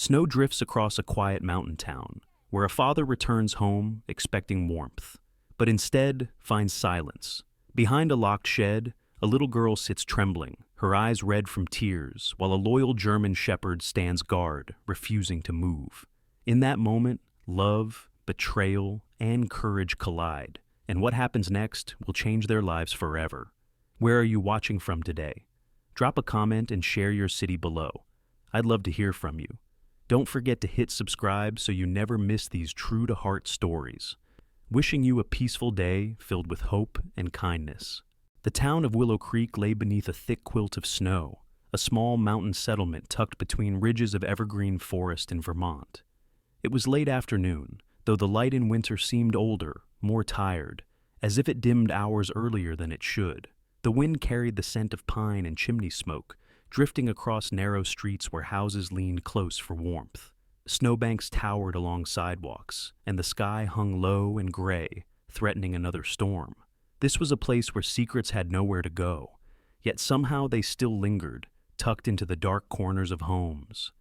Snow drifts across a quiet mountain town, where a father returns home expecting warmth, but instead finds silence. Behind a locked shed, a little girl sits trembling, her eyes red from tears, while a loyal German shepherd stands guard, refusing to move. In that moment, love, betrayal, and courage collide, and what happens next will change their lives forever. Where are you watching from today? Drop a comment and share your city below. I'd love to hear from you. Don't forget to hit subscribe so you never miss these true-to-heart stories. Wishing you a peaceful day filled with hope and kindness. The town of Willow Creek lay beneath a thick quilt of snow, a small mountain settlement tucked between ridges of evergreen forest in Vermont. It was late afternoon, though the light in winter seemed older, more tired, as if it dimmed hours earlier than it should. The wind carried the scent of pine and chimney smoke, drifting across narrow streets where houses leaned close for warmth. Snowbanks towered along sidewalks, and the sky hung low and gray, threatening another storm. This was a place where secrets had nowhere to go, yet somehow they still lingered, tucked into the dark corners of homes.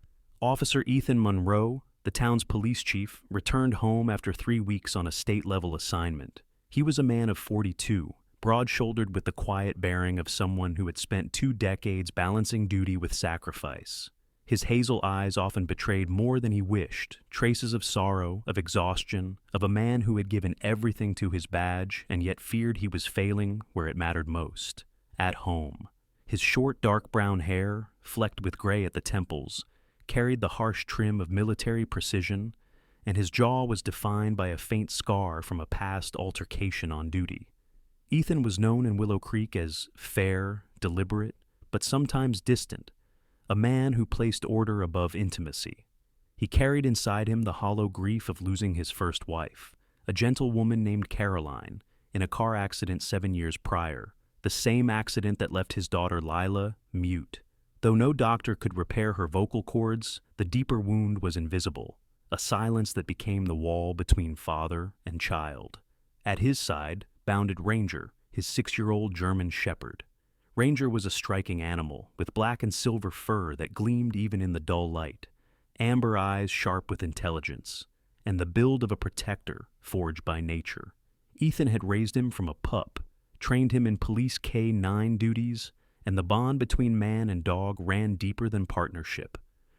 Officer Ethan Monroe, the town's police chief, returned home after 3 weeks on a state-level assignment. He was a man of 42, broad-shouldered with the quiet bearing of someone who had spent 2 decades balancing duty with sacrifice. His hazel eyes often betrayed more than he wished, traces of sorrow, of exhaustion, of a man who had given everything to his badge and yet feared he was failing where it mattered most, at home. His short, dark brown hair, flecked with gray at the temples, carried the harsh trim of military precision, and his jaw was defined by a faint scar from a past altercation on duty. Ethan was known in Willow Creek as fair, deliberate, but sometimes distant, a man who placed order above intimacy. He carried inside him the hollow grief of losing his first wife, a gentle woman named Caroline, in a car accident 7 years prior, the same accident that left his daughter Lila mute. Though no doctor could repair her vocal cords, the deeper wound was invisible, a silence that became the wall between father and child. At his side bounded Ranger, his 6-year-old German shepherd. Ranger was a striking animal, with black and silver fur that gleamed even in the dull light, amber eyes sharp with intelligence, and the build of a protector forged by nature. Ethan had raised him from a pup, trained him in police K-9 duties, and the bond between man and dog ran deeper than partnership.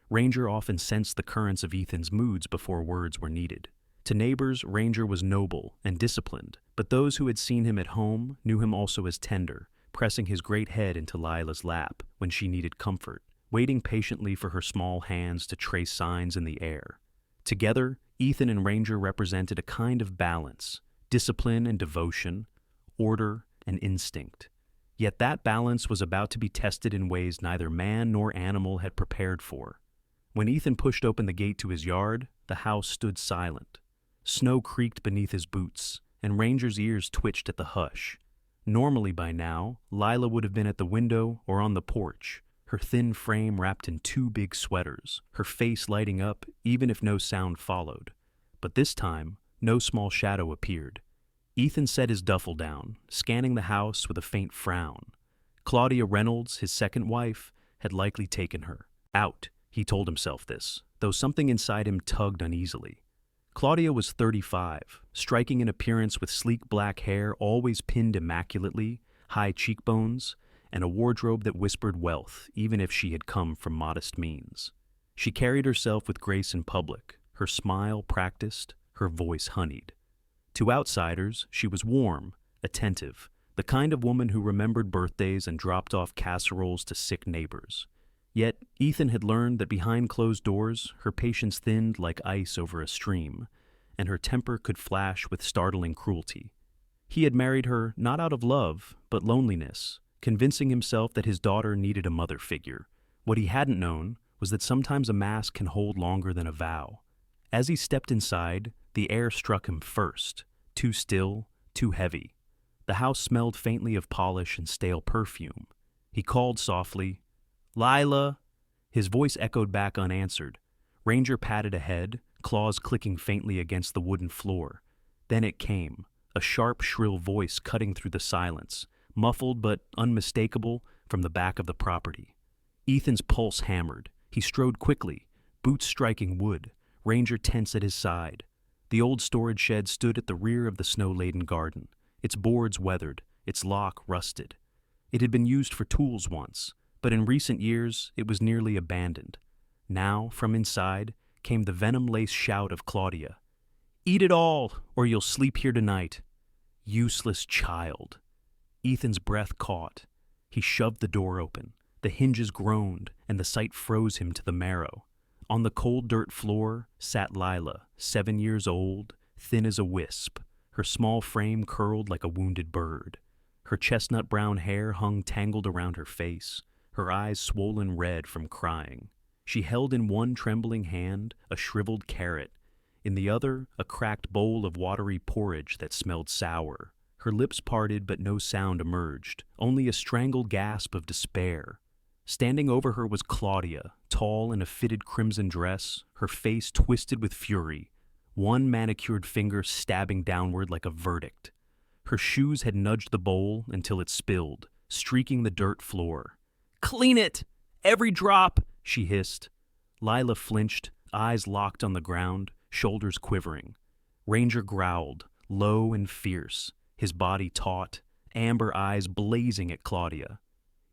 Ranger often sensed the currents of Ethan's moods before words were needed. To neighbors, Ranger was noble and disciplined, but those who had seen him at home knew him also as tender, pressing his great head into Lila's lap when she needed comfort, waiting patiently for her small hands to trace signs in the air. Together, Ethan and Ranger represented a kind of balance, discipline and devotion, order and instinct. Yet that balance was about to be tested in ways neither man nor animal had prepared for. When Ethan pushed open the gate to his yard, the house stood silent. Snow creaked beneath his boots, and Ranger's ears twitched at the hush. Normally by now, Lila would have been at the window or on the porch, her thin frame wrapped in 2 big sweaters, her face lighting up even if no sound followed. But this time, no small shadow appeared. Ethan set his duffel down, scanning the house with a faint frown. Claudia Reynolds, his second wife, had likely taken her. Out, he told himself this, though something inside him tugged uneasily. Claudia was 35, striking in appearance with sleek black hair always pinned immaculately, high cheekbones, and a wardrobe that whispered wealth even if she had come from modest means. She carried herself with grace in public, her smile practiced, her voice honeyed. To outsiders, she was warm, attentive, the kind of woman who remembered birthdays and dropped off casseroles to sick neighbors. Yet, Ethan had learned that behind closed doors, her patience thinned like ice over a stream, and her temper could flash with startling cruelty. He had married her not out of love, but loneliness, convincing himself that his daughter needed a mother figure. What he hadn't known was that sometimes a mask can hold longer than a vow. As he stepped inside, the air struck him first, too still, too heavy. The house smelled faintly of polish and stale perfume. He called softly, "Lila!" His voice echoed back unanswered. Ranger patted ahead, claws clicking faintly against the wooden floor. Then it came, a sharp, shrill voice cutting through the silence, muffled but unmistakable from the back of the property. Ethan's pulse hammered. He strode quickly, boots striking wood, Ranger tense at his side. The old storage shed stood at the rear of the snow-laden garden, its boards weathered, its lock rusted. It had been used for tools once, but in recent years it was nearly abandoned. Now, from inside, came the venom-laced shout of Claudia. "Eat it all, or you'll sleep here tonight." Useless child. Ethan's breath caught. He shoved the door open. The hinges groaned, and the sight froze him to the marrow. On the cold dirt floor sat Lila, 7 years old, thin as a wisp, her small frame curled like a wounded bird. Her chestnut brown hair hung tangled around her face, her eyes swollen red from crying. She held in one trembling hand a shriveled carrot, in the other a cracked bowl of watery porridge that smelled sour. Her lips parted, but no sound emerged, only a strangled gasp of despair. Standing over her was Claudia, tall in a fitted crimson dress, her face twisted with fury, one manicured finger stabbing downward like a verdict. Her shoes had nudged the bowl until it spilled, streaking the dirt floor. "Clean it! Every drop!" she hissed. Lila flinched, eyes locked on the ground, shoulders quivering. Ranger growled, low and fierce, his body taut, amber eyes blazing at Claudia.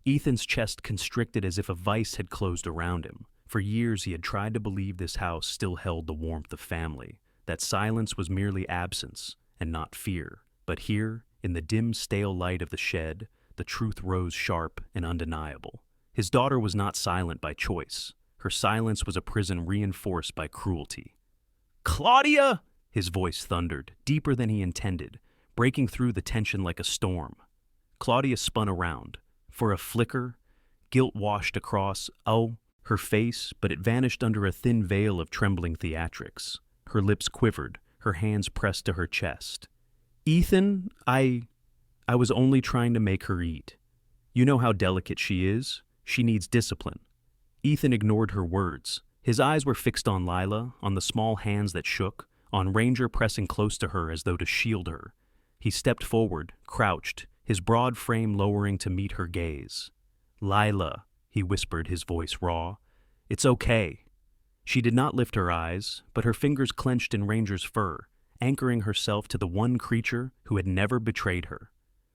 Ethan's chest constricted as if a vice had closed around him. For years he had tried to believe this house still held the warmth of family, that silence was merely absence and not fear. But here, in the dim, stale light of the shed, the truth rose sharp and undeniable. His daughter was not silent by choice. Her silence was a prison reinforced by cruelty. "Claudia!" His voice thundered, deeper than he intended, breaking through the tension like a storm. Claudia spun around. For a flicker, guilt washed across, her face, but it vanished under a thin veil of trembling theatrics. Her lips quivered, her hands pressed to her chest. "Ethan, I was only trying to make her eat. You know how delicate she is. She needs discipline." Ethan ignored her words. His eyes were fixed on Lila, on the small hands that shook, on Ranger pressing close to her as though to shield her. He stepped forward, crouched, his broad frame lowering to meet her gaze. "Lila," he whispered, his voice raw. "It's okay." She did not lift her eyes, but her fingers clenched in Ranger's fur, anchoring herself to the one creature who had never betrayed her.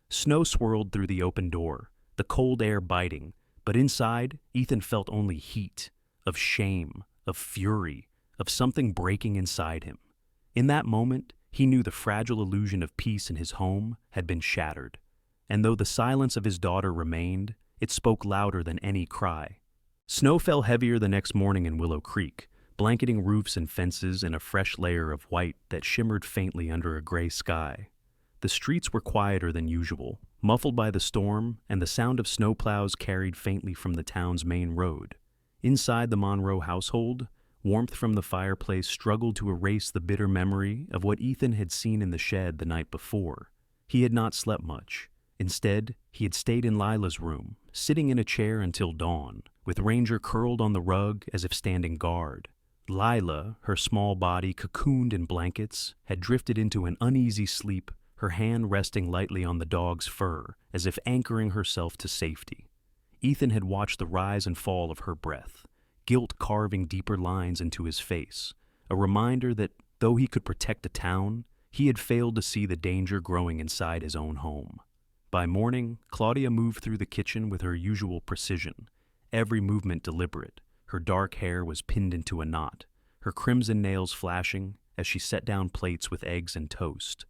Snow swirled through the open door, the cold air biting, but inside, Ethan felt only heat, of shame, of fury, of something breaking inside him. In that moment, he knew the fragile illusion of peace in his home had been shattered. And though the silence of his daughter remained, it spoke louder than any cry. Snow fell heavier the next morning in Willow Creek, blanketing roofs and fences in a fresh layer of white that shimmered faintly under a gray sky. The streets were quieter than usual, muffled by the storm and the sound of snowplows carried faintly from the town's main road. Inside the Monroe household, warmth from the fireplace struggled to erase the bitter memory of what Ethan had seen in the shed the night before. He had not slept much. Instead, he had stayed in Lila's room, sitting in a chair until dawn, with Ranger curled on the rug as if standing guard. Lila, her small body cocooned in blankets, had drifted into an uneasy sleep, her hand resting lightly on the dog's fur, as if anchoring herself to safety. Ethan had watched the rise and fall of her breath, guilt carving deeper lines into his face, a reminder that, though he could protect a town, he had failed to see the danger growing inside his own home. By morning, Claudia moved through the kitchen with her usual precision, every movement deliberate. Her dark hair was pinned into a knot, her crimson nails flashing as she set down plates with eggs and toast.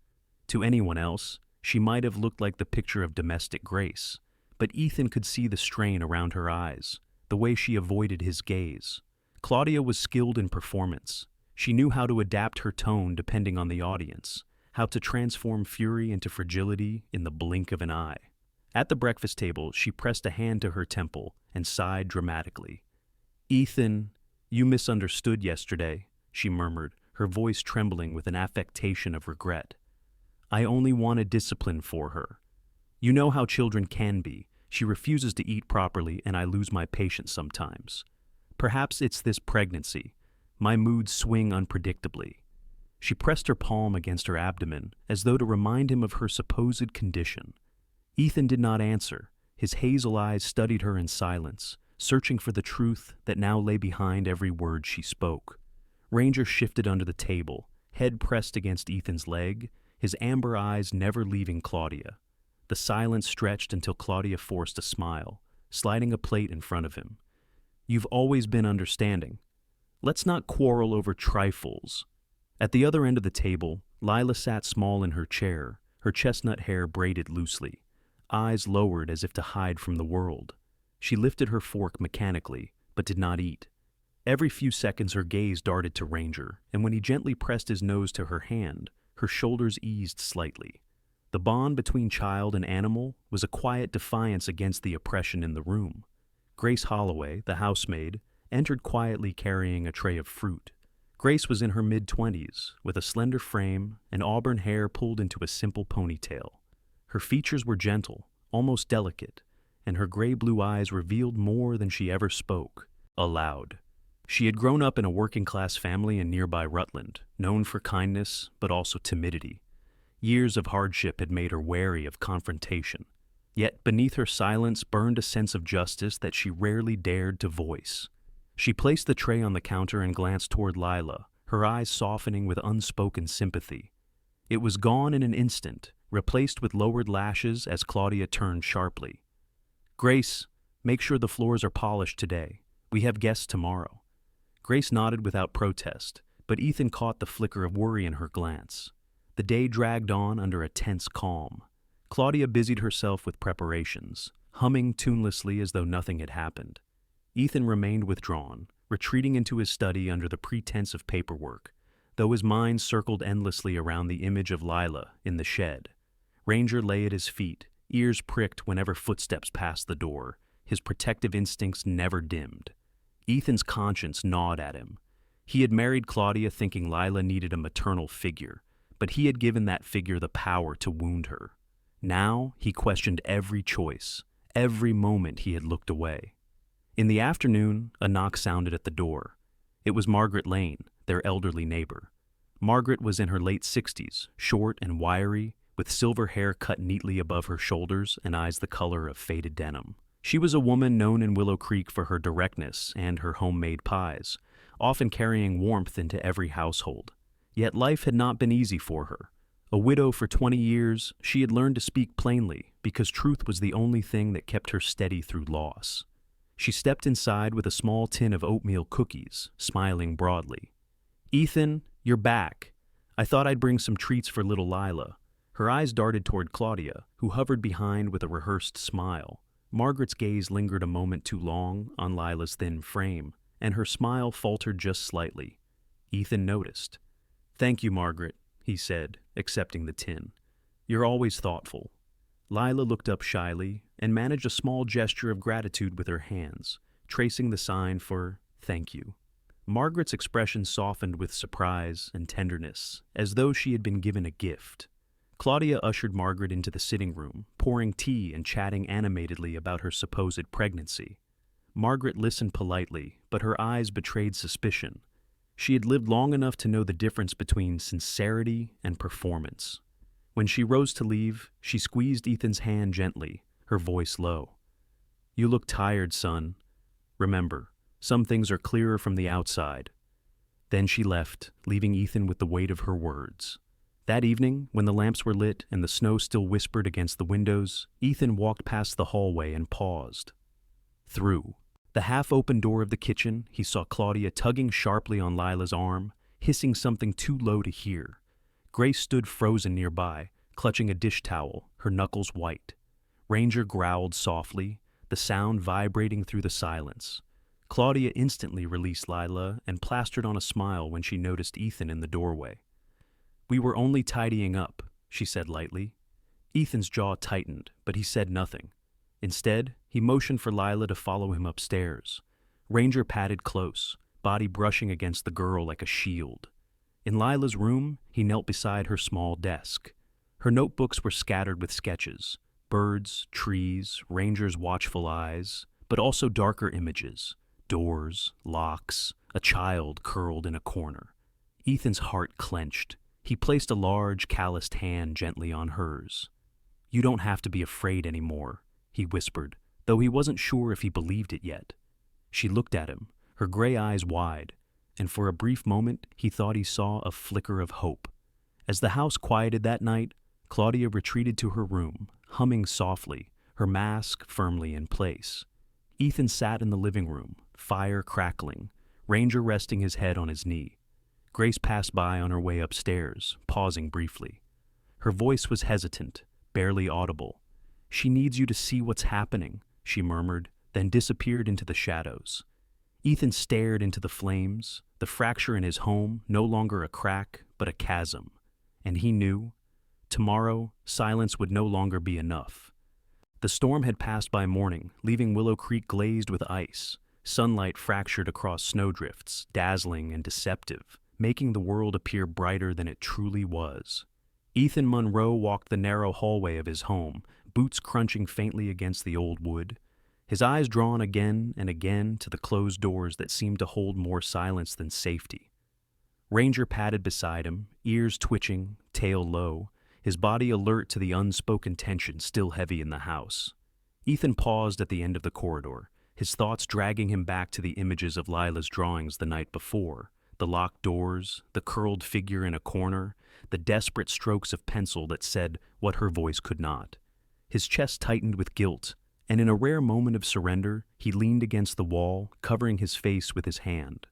To anyone else, she might have looked like the picture of domestic grace, but Ethan could see the strain around her eyes, the way she avoided his gaze. Claudia was skilled in performance. She knew how to adapt her tone depending on the audience, how to transform fury into fragility in the blink of an eye. At the breakfast table, she pressed a hand to her temple and sighed dramatically. "Ethan, you misunderstood yesterday," she murmured, her voice trembling with an affectation of regret. "I only wanted discipline for her. You know how children can be. She refuses to eat properly and I lose my patience sometimes. Perhaps it's this pregnancy. My moods swing unpredictably." She pressed her palm against her abdomen as though to remind him of her supposed condition. Ethan did not answer. His hazel eyes studied her in silence, searching for the truth that now lay behind every word she spoke. Ranger shifted under the table, head pressed against Ethan's leg, his amber eyes never leaving Claudia. The silence stretched until Claudia forced a smile, sliding a plate in front of him. "You've always been understanding. Let's not quarrel over trifles." At the other end of the table, Lila sat small in her chair, her chestnut hair braided loosely, eyes lowered as if to hide from the world. She lifted her fork mechanically, but did not eat. Every few seconds her gaze darted to Ranger, and when he gently pressed his nose to her hand, her shoulders eased slightly. The bond between child and animal was a quiet defiance against the oppression in the room. Grace Holloway, the housemaid, entered quietly carrying a tray of fruit. Grace was in her mid-20s, with a slender frame and auburn hair pulled into a simple ponytail. Her features were gentle, almost delicate, and her gray-blue eyes revealed more than she ever spoke, aloud. She had grown up in a working-class family in nearby Rutland, known for kindness but also timidity. Years of hardship had made her wary of confrontation. Yet beneath her silence burned a sense of justice that she rarely dared to voice. She placed the tray on the counter and glanced toward Lila, her eyes softening with unspoken sympathy. It was gone in an instant, replaced with lowered lashes as Claudia turned sharply. "Grace, make sure the floors are polished today. We have guests tomorrow." Grace nodded without protest, but Ethan caught the flicker of worry in her glance. The day dragged on under a tense calm. Claudia busied herself with preparations, humming tunelessly as though nothing had happened. Ethan remained withdrawn, retreating into his study under the pretense of paperwork, though his mind circled endlessly around the image of Lila in the shed. Ranger lay at his feet, ears pricked whenever footsteps passed the door, his protective instincts never dimmed. Ethan's conscience gnawed at him. He had married Claudia thinking Lila needed a maternal figure, but he had given that figure the power to wound her. Now he questioned every choice, every moment he had looked away. In the afternoon, a knock sounded at the door. It was Margaret Lane, their elderly neighbor. Margaret was in her late 60s, short and wiry, with silver hair cut neatly above her shoulders and eyes the color of faded denim. She was a woman known in Willow Creek for her directness and her homemade pies, often carrying warmth into every household. Yet life had not been easy for her. A widow for 20 years, she had learned to speak plainly because truth was the only thing that kept her steady through loss. She stepped inside with a small tin of oatmeal cookies, smiling broadly. "Ethan, you're back. I thought I'd bring some treats for little Lila." Her eyes darted toward Claudia, who hovered behind with a rehearsed smile. Margaret's gaze lingered a moment too long on Lila's thin frame, and her smile faltered just slightly. Ethan noticed. "Thank you, Margaret," he said, accepting the tin. "You're always thoughtful." Lila looked up shyly and managed a small gesture of gratitude with her hands, tracing the sign for "thank you." Margaret's expression softened with surprise and tenderness, as though she had been given a gift. Claudia ushered Margaret into the sitting room, pouring tea and chatting animatedly about her supposed pregnancy. Margaret listened politely, but her eyes betrayed suspicion. She had lived long enough to know the difference between sincerity and performance. When she rose to leave, she squeezed Ethan's hand gently, her voice low. "You look tired, son. Remember, some things are clearer from the outside." Then she left, leaving Ethan with the weight of her words. That evening, when the lamps were lit and the snow still whispered against the windows, Ethan walked past the hallway and paused. Through the half-open door of the kitchen, he saw Claudia tugging sharply on Lila's arm, hissing something too low to hear. Grace stood frozen nearby, clutching a dish towel, her knuckles white. Ranger growled softly, the sound vibrating through the silence. Claudia instantly released Lila and plastered on a smile when she noticed Ethan in the doorway. "We were only tidying up," she said lightly. Ethan's jaw tightened, but he said nothing. Instead, he motioned for Lila to follow him upstairs. Ranger padded close, body brushing against the girl like a shield. In Lila's room, he knelt beside her small desk. Her notebooks were scattered with sketches, birds, trees, Ranger's watchful eyes, but also darker images, doors, locks, a child curled in a corner. Ethan's heart clenched. He placed a large, calloused hand gently on hers. "You don't have to be afraid anymore," he whispered, though he wasn't sure if he believed it yet. She looked at him, her gray eyes wide, and for a brief moment he thought he saw a flicker of hope. As the house quieted that night, Claudia retreated to her room, humming softly, her mask firmly in place. Ethan sat in the living room, fire crackling, Ranger resting his head on his knee. Grace passed by on her way upstairs, pausing briefly. Her voice was hesitant, barely audible. "She needs you to see what's happening," she murmured, then disappeared into the shadows. Ethan stared into the flames, the fracture in his home no longer a crack, but a chasm. And he knew, tomorrow, silence would no longer be enough. The storm had passed by morning, leaving Willow Creek glazed with ice. Sunlight fractured across snowdrifts, dazzling and deceptive, making the world appear brighter than it truly was. Ethan Monroe walked the narrow hallway of his home, boots crunching faintly against the old wood, his eyes drawn again and again to the closed doors that seemed to hold more silence than safety. Ranger padded beside him, ears twitching, tail low, his body alert to the unspoken tension still heavy in the house. Ethan paused at the end of the corridor, his thoughts dragging him back to the images of Lila's drawings the night before, the locked doors, the curled figure in a corner, the desperate strokes of pencil that said what her voice could not. His chest tightened with guilt, and in a rare moment of surrender, he leaned against the wall, covering his face with his hand.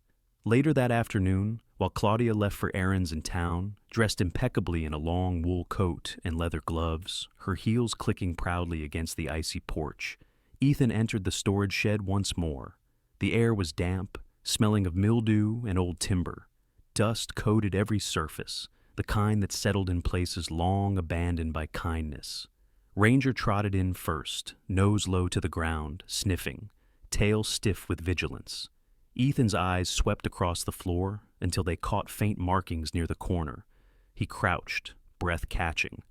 Later that afternoon, while Claudia left for errands in town, dressed impeccably in a long wool coat and leather gloves, her heels clicking proudly against the icy porch, Ethan entered the storage shed once more. The air was damp, smelling of mildew and old timber. Dust coated every surface, the kind that settled in places long abandoned by kindness. Ranger trotted in first, nose low to the ground, sniffing, tail stiff with vigilance. Ethan's eyes swept across the floor until they caught faint markings near the corner. He crouched, breath catching.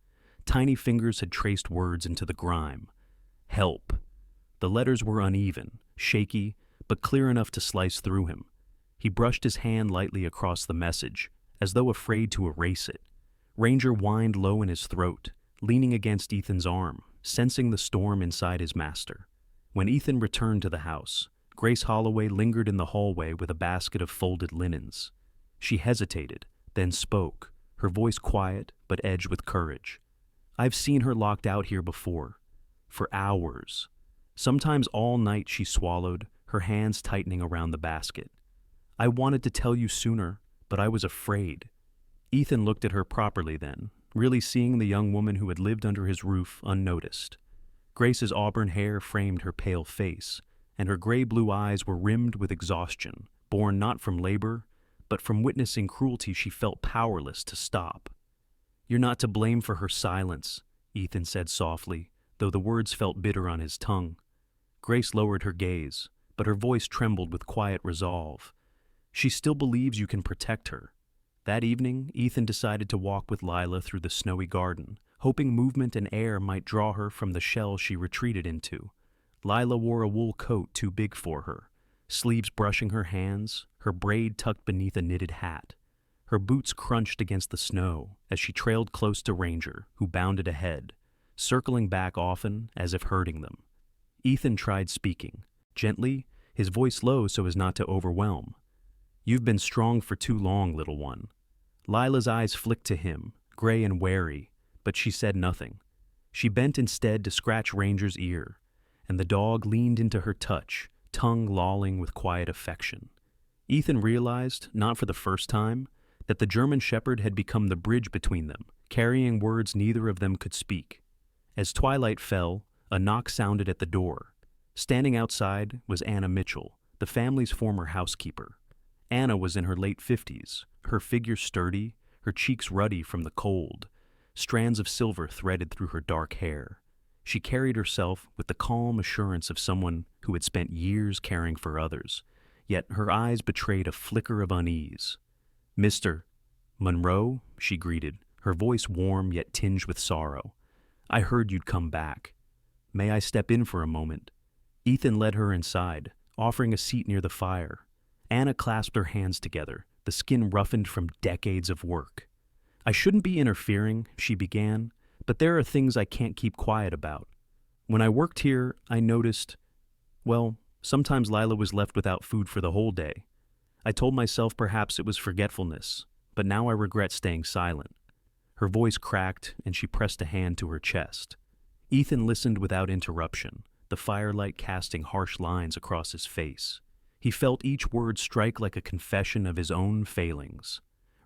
Tiny fingers had traced words into the grime. Help. The letters were uneven, shaky, but clear enough to slice through him. He brushed his hand lightly across the message, as though afraid to erase it. Ranger whined low in his throat, leaning against Ethan's arm, sensing the storm inside his master. When Ethan returned to the house, Grace Holloway lingered in the hallway with a basket of folded linens. She hesitated, then spoke, her voice quiet but edged with courage. "I've seen her locked out here before. For hours. Sometimes all night she swallowed, her hands tightening around the basket. I wanted to tell you sooner, but I was afraid." Ethan looked at her properly then, really seeing the young woman who had lived under his roof unnoticed. Grace's auburn hair framed her pale face, and her gray-blue eyes were rimmed with exhaustion, born not from labor, but from witnessing cruelty she felt powerless to stop. "You're not to blame for her silence," Ethan said softly, though the words felt bitter on his tongue. Grace lowered her gaze, but her voice trembled with quiet resolve. "She still believes you can protect her." That evening, Ethan decided to walk with Lila through the snowy garden, hoping movement and air might draw her from the shell she retreated into. Lila wore a wool coat too big for her, sleeves brushing her hands, her braid tucked beneath a knitted hat. Her boots crunched against the snow as she trailed close to Ranger, who bounded ahead, circling back often as if herding them. Ethan tried speaking, gently, his voice low so as not to overwhelm. "You've been strong for too long, little one." Lila's eyes flicked to him, gray and wary, but she said nothing. She bent instead to scratch Ranger's ear, and the dog leaned into her touch, tongue lolling with quiet affection. Ethan realized, not for the first time, that the German Shepherd had become the bridge between them, carrying words neither of them could speak. As twilight fell, a knock sounded at the door. Standing outside was Anna Mitchell, the family's former housekeeper. Anna was in her late 50s, her figure sturdy, her cheeks ruddy from the cold, strands of silver threaded through her dark hair. She carried herself with the calm assurance of someone who had spent years caring for others, yet her eyes betrayed a flicker of unease. "Mr. Monroe," she greeted, her voice warm yet tinged with sorrow. "I heard you'd come back. May I step in for a moment?" Ethan led her inside, offering a seat near the fire. Anna clasped her hands together, the skin roughened from decades of work. "I shouldn't be interfering," she began, "but there are things I can't keep quiet about. When I worked here, I noticed, well, Sometimes Lila was left without food for the whole day. I told myself perhaps it was forgetfulness, but now I regret staying silent. Her voice cracked, and she pressed a hand to her chest. Ethan listened without interruption, the firelight casting harsh lines across his face. He felt each word strike like a confession of his own failings.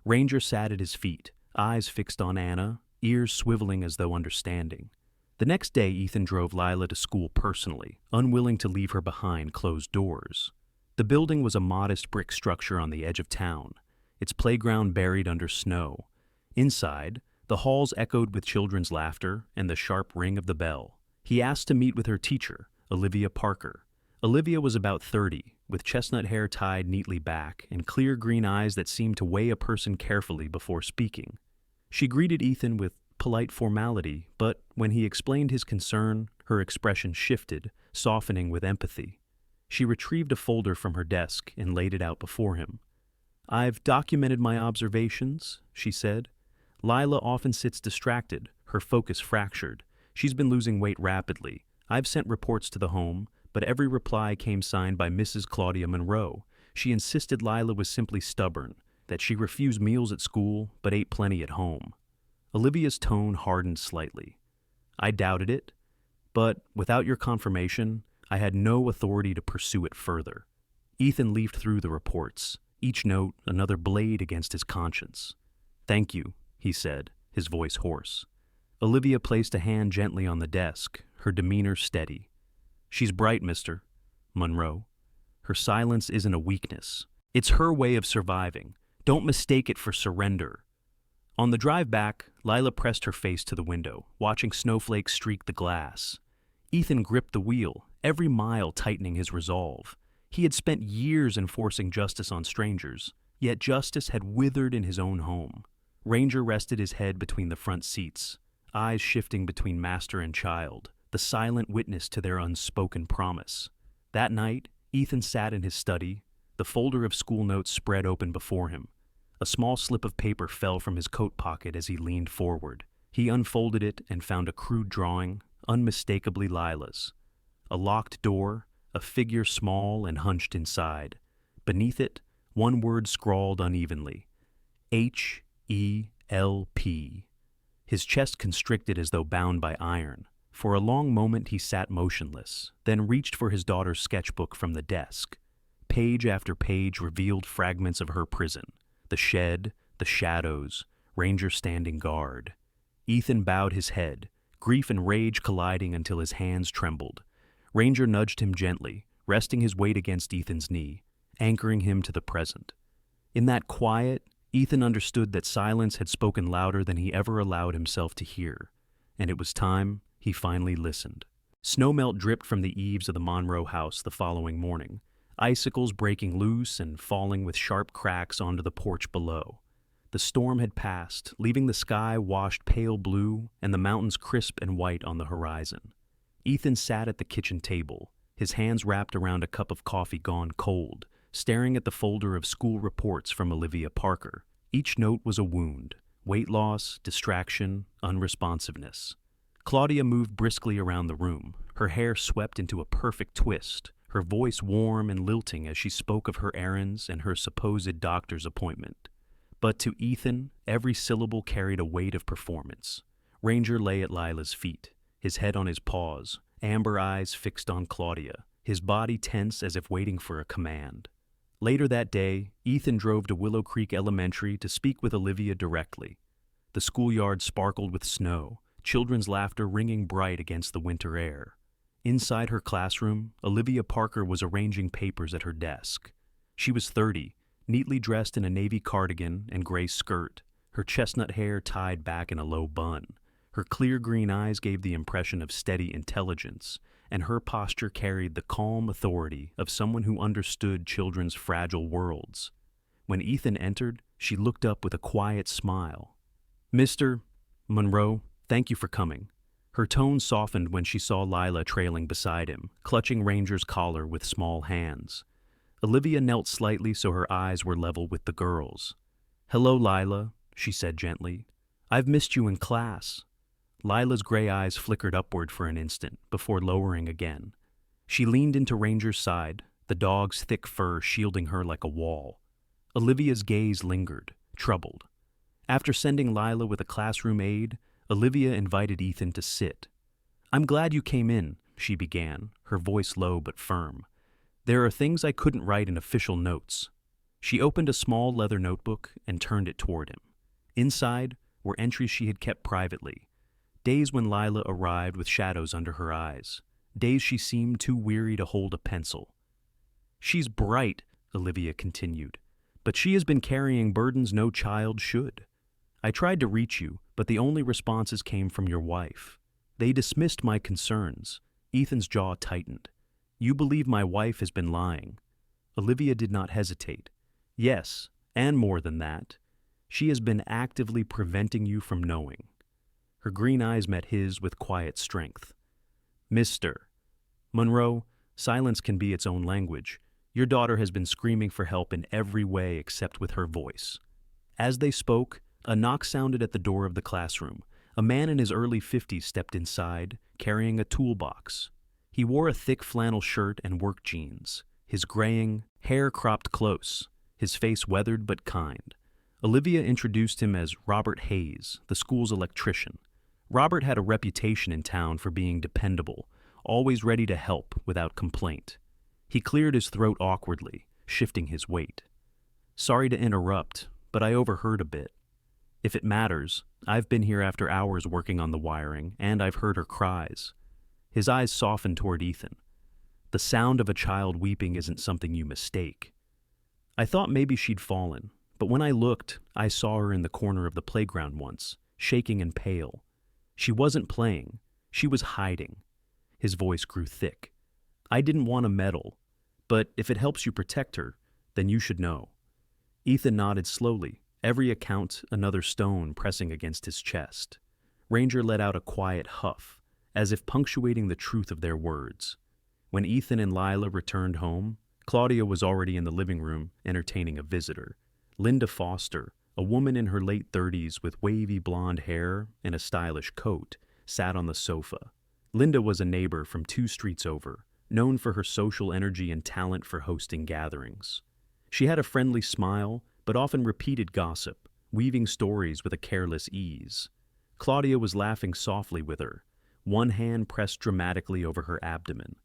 Ranger sat at his feet, eyes fixed on Anna, ears swiveling as though understanding. The next day, Ethan drove Lila to school personally, unwilling to leave her behind closed doors. The building was a modest brick structure on the edge of town, its playground buried under snow. Inside, the halls echoed with children's laughter and the sharp ring of the bell. He asked to meet with her teacher, Olivia Parker. Olivia was about 30, with chestnut hair tied neatly back and clear green eyes that seemed to weigh a person carefully before speaking. She greeted Ethan with polite formality, but when he explained his concern, her expression shifted, softening with empathy. She retrieved a folder from her desk and laid it out before him. "I've documented my observations," she said. "Lila often sits distracted, her focus fractured. She's been losing weight rapidly. I've sent reports to the home, but every reply came signed by Mrs. Claudia Monroe. She insisted Lila was simply stubborn, that she refused meals at school but ate plenty at home." Olivia's tone hardened slightly. "I doubted it, but without your confirmation, I had no authority to pursue it further." Ethan leafed through the reports, each note another blade against his conscience. "Thank you," he said, his voice hoarse. Olivia placed a hand gently on the desk, her demeanor steady. "She's bright, Mr. Monroe. Her silence isn't a weakness. It's her way of surviving. Don't mistake it for surrender." On the drive back, Lila pressed her face to the window, watching snowflakes streak the glass. Ethan gripped the wheel, every mile tightening his resolve. He had spent years enforcing justice on strangers, yet justice had withered in his own home. Ranger rested his head between the front seats, eyes shifting between master and child, the silent witness to their unspoken promise. That night, Ethan sat in his study, the folder of school notes spread open before him. A small slip of paper fell from his coat pocket as he leaned forward. He unfolded it and found a crude drawing, unmistakably Lila's. A locked door, a figure small and hunched inside. Beneath it, one word scrawled unevenly. H-E-L-P. His chest constricted as though bound by iron. For a long moment he sat motionless, then reached for his daughter's sketchbook from the desk. Page after page revealed fragments of her prison. The shed, the shadows, Ranger standing guard. Ethan bowed his head, grief and rage colliding until his hands trembled. Ranger nudged him gently, resting his weight against Ethan's knee, anchoring him to the present. In that quiet, Ethan understood that silence had spoken louder than he ever allowed himself to hear, and it was time he finally listened. Snowmelt dripped from the eaves of the Monroe house the following morning, icicles breaking loose and falling with sharp cracks onto the porch below. The storm had passed, leaving the sky washed pale blue and the mountains crisp and white on the horizon. Ethan sat at the kitchen table, his hands wrapped around a cup of coffee gone cold, staring at the folder of school reports from Olivia Parker. Each note was a wound: weight loss, distraction, unresponsiveness. Claudia moved briskly around the room, her hair swept into a perfect twist, her voice warm and lilting as she spoke of her errands and her supposed doctor's appointment. But to Ethan, every syllable carried a weight of performance. Ranger lay at Lila's feet, his head on his paws, amber eyes fixed on Claudia, his body tense as if waiting for a command. Later that day, Ethan drove to Willow Creek Elementary to speak with Olivia directly. The schoolyard sparkled with snow, children's laughter ringing bright against the winter air. Inside her classroom, Olivia Parker was arranging papers at her desk. She was 30, neatly dressed in a navy cardigan and gray skirt, her chestnut hair tied back in a low bun. Her clear green eyes gave the impression of steady intelligence, and her posture carried the calm authority of someone who understood children's fragile worlds. When Ethan entered, she looked up with a quiet smile. "Mr. Monroe, thank you for coming." Her tone softened when she saw Lila trailing beside him, clutching Ranger's collar with small hands. Olivia knelt slightly so her eyes were level with the girls. "Hello, Lila," she said gently. "I've missed you in class." Lila's gray eyes flickered upward for an instant before lowering again. She leaned into Ranger's side, the dog's thick fur shielding her like a wall. Olivia's gaze lingered, troubled. After sending Lila with a classroom aide, Olivia invited Ethan to sit. "I'm glad you came in," she began, her voice low but firm. "There are things I couldn't write in official notes." She opened a small leather notebook and turned it toward him. Inside were entries she had kept privately. Days when Lila arrived with shadows under her eyes. Days she seemed too weary to hold a pencil. "She's bright," Olivia continued, "but she has been carrying burdens no child should. I tried to reach you, but the only responses came from your wife. They dismissed my concerns." Ethan's jaw tightened. "You believe my wife has been lying." Olivia did not hesitate. "Yes, and more than that. She has been actively preventing you from knowing." Her green eyes met his with quiet strength. "Mr. Monroe, silence can be its own language. Your daughter has been screaming for help in every way except with her voice." As they spoke, a knock sounded at the door of the classroom. A man in his early 50s stepped inside, carrying a toolbox. He wore a thick flannel shirt and work jeans, his graying hair cropped close, his face weathered but kind. Olivia introduced him as Robert Hayes, the school's electrician. Robert had a reputation in town for being dependable, always ready to help without complaint. He cleared his throat awkwardly, shifting his weight. "Sorry to interrupt, but I overheard a bit. If it matters, I've been here after hours working on the wiring, and I've heard her cries." His eyes softened toward Ethan. "The sound of a child weeping isn't something you mistake. I thought maybe she'd fallen, but when I looked, I saw her in the corner of the playground once, shaking and pale. She wasn't playing, she was hiding." His voice grew thick. "I didn't want to meddle, but if it helps you protect her, then you should know." Ethan nodded slowly, every account another stone pressing against his chest. Ranger let out a quiet huff, as if punctuating the truth of their words. When Ethan and Lila returned home, Claudia was already in the living room entertaining a visitor. Linda Foster, a woman in her late 30s with wavy blonde hair and a stylish coat, sat on the sofa. Linda was a neighbor from 2 streets over, known for her social energy and talent for hosting gatherings. She had a friendly smile, but often repeated gossip, weaving stories with a careless ease. Claudia was laughing softly with her, one hand pressed dramatically over her abdomen.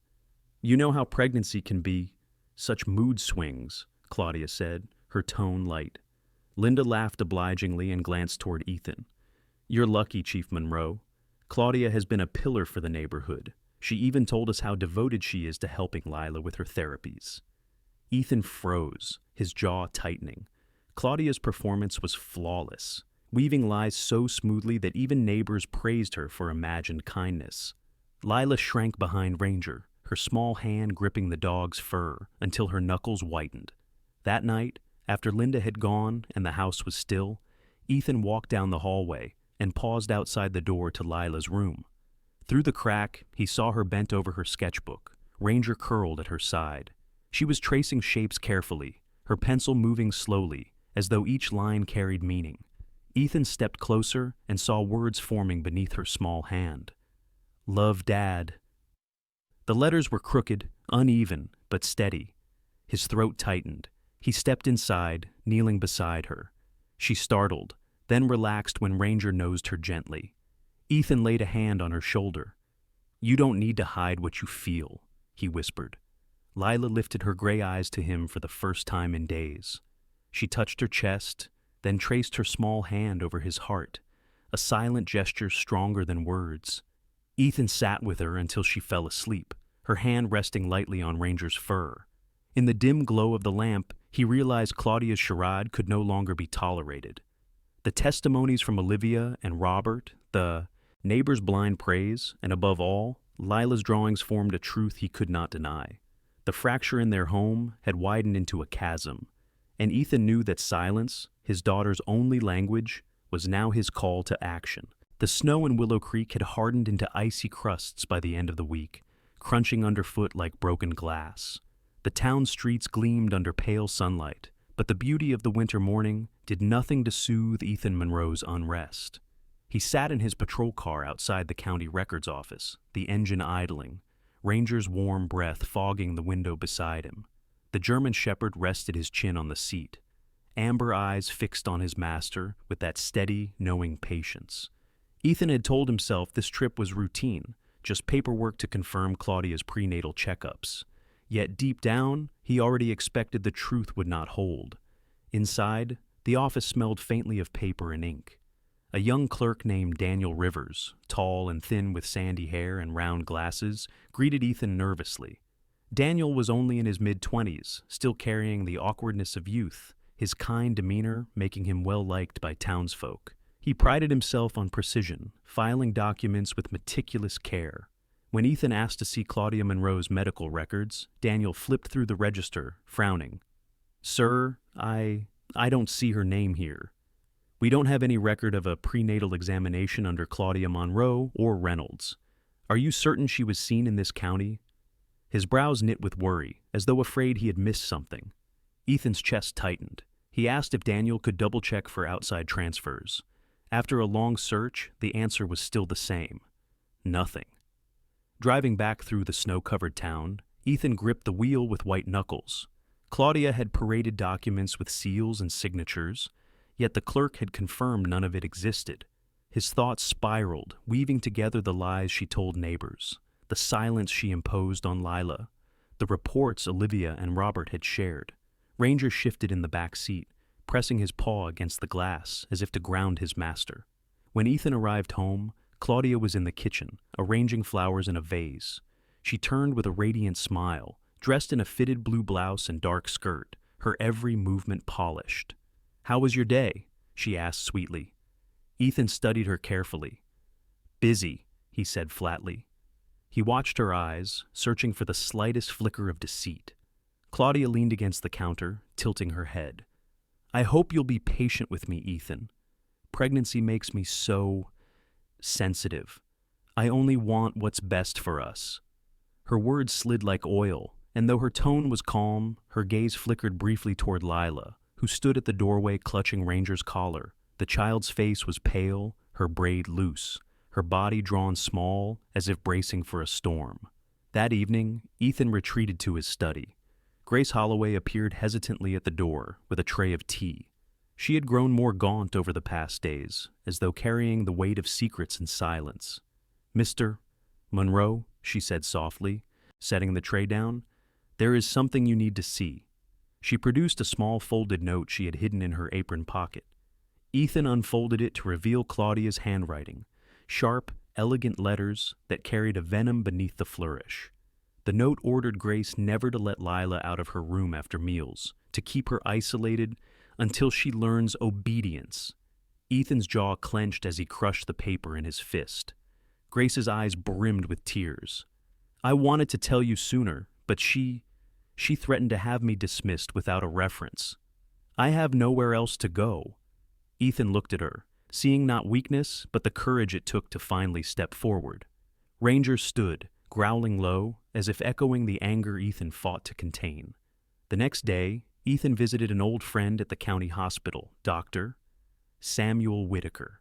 "You know how pregnancy can be. Such mood swings," Claudia said, her tone light. Linda laughed obligingly and glanced toward Ethan. "You're lucky, Chief Monroe. Claudia has been a pillar for the neighborhood. She even told us how devoted she is to helping Lila with her therapies." Ethan froze, his jaw tightening. Claudia's performance was flawless, weaving lies so smoothly that even neighbors praised her for imagined kindness. Lila shrank behind Ranger, her small hand gripping the dog's fur until her knuckles whitened. That night, after Linda had gone and the house was still, Ethan walked down the hallway and paused outside the door to Lila's room. Through the crack, he saw her bent over her sketchbook, Ranger curled at her side. She was tracing shapes carefully, her pencil moving slowly, as though each line carried meaning. Ethan stepped closer and saw words forming beneath her small hand. "Love, Dad." The letters were crooked, uneven, but steady. His throat tightened. He stepped inside, kneeling beside her. She startled, then relaxed when Ranger nosed her gently. Ethan laid a hand on her shoulder. "You don't need to hide what you feel," he whispered. Lila lifted her gray eyes to him for the first time in days. She touched her chest, then traced her small hand over his heart, a silent gesture stronger than words. Ethan sat with her until she fell asleep, her hand resting lightly on Ranger's fur. In the dim glow of the lamp, he realized Claudia's charade could no longer be tolerated. The testimonies from Olivia and Robert, the neighbors' blind praise, and above all, Lila's drawings formed a truth he could not deny. The fracture in their home had widened into a chasm, and Ethan knew that silence, his daughter's only language, was now his call to action. The snow in Willow Creek had hardened into icy crusts by the end of the week, crunching underfoot like broken glass. The town streets gleamed under pale sunlight, but the beauty of the winter morning did nothing to soothe Ethan Monroe's unrest. He sat in his patrol car outside the county records office, the engine idling. Ranger's warm breath fogging the window beside him. The German shepherd rested his chin on the seat, amber eyes fixed on his master with that steady, knowing patience. Ethan had told himself this trip was routine, just paperwork to confirm Claudia's prenatal checkups. Yet deep down, he already expected the truth would not hold. Inside, the office smelled faintly of paper and ink. A young clerk named Daniel Rivers, tall and thin with sandy hair and round glasses, greeted Ethan nervously. Daniel was only in his mid-20s, still carrying the awkwardness of youth, his kind demeanor making him well-liked by townsfolk. He prided himself on precision, filing documents with meticulous care. When Ethan asked to see Claudia Monroe's medical records, Daniel flipped through the register, frowning. "Sir, I don't see her name here. We don't have any record of a prenatal examination under Claudia Monroe or Reynolds. Are you certain she was seen in this county?" His brows knit with worry, as though afraid he had missed something. Ethan's chest tightened. He asked if Daniel could double-check for outside transfers. After a long search, the answer was still the same. Nothing. Driving back through the snow-covered town, Ethan gripped the wheel with white knuckles. Claudia had paraded documents with seals and signatures, yet the clerk had confirmed none of it existed. His thoughts spiraled, weaving together the lies she told neighbors, the silence she imposed on Lila, the reports Olivia and Robert had shared. Ranger shifted in the back seat, pressing his paw against the glass as if to ground his master. When Ethan arrived home, Claudia was in the kitchen, arranging flowers in a vase. She turned with a radiant smile, dressed in a fitted blue blouse and dark skirt, her every movement polished. "How was your day?" she asked sweetly. Ethan studied her carefully. "Busy," he said flatly. He watched her eyes, searching for the slightest flicker of deceit. Claudia leaned against the counter, tilting her head. "I hope you'll be patient with me, Ethan. Pregnancy makes me so sensitive. I only want what's best for us." Her words slid like oil, and though her tone was calm, her gaze flickered briefly toward Lila, who stood at the doorway clutching Ranger's collar. The child's face was pale, her braid loose, her body drawn small as if bracing for a storm. That evening, Ethan retreated to his study. Grace Holloway appeared hesitantly at the door with a tray of tea. She had grown more gaunt over the past days, as though carrying the weight of secrets in silence. "Mr. Monroe," she said softly, setting the tray down, "there is something you need to see." She produced a small folded note she had hidden in her apron pocket. Ethan unfolded it to reveal Claudia's handwriting, sharp, elegant letters that carried a venom beneath the flourish. The note ordered Grace never to let Lila out of her room after meals, to keep her isolated until she learns obedience. Ethan's jaw clenched as he crushed the paper in his fist. Grace's eyes brimmed with tears. "I wanted to tell you sooner, but she threatened to have me dismissed without a reference. I have nowhere else to go." Ethan looked at her, seeing not weakness, but the courage it took to finally step forward. Ranger stood, growling low, as if echoing the anger Ethan fought to contain. The next day, Ethan visited an old friend at the county hospital, Dr. Samuel Whitaker.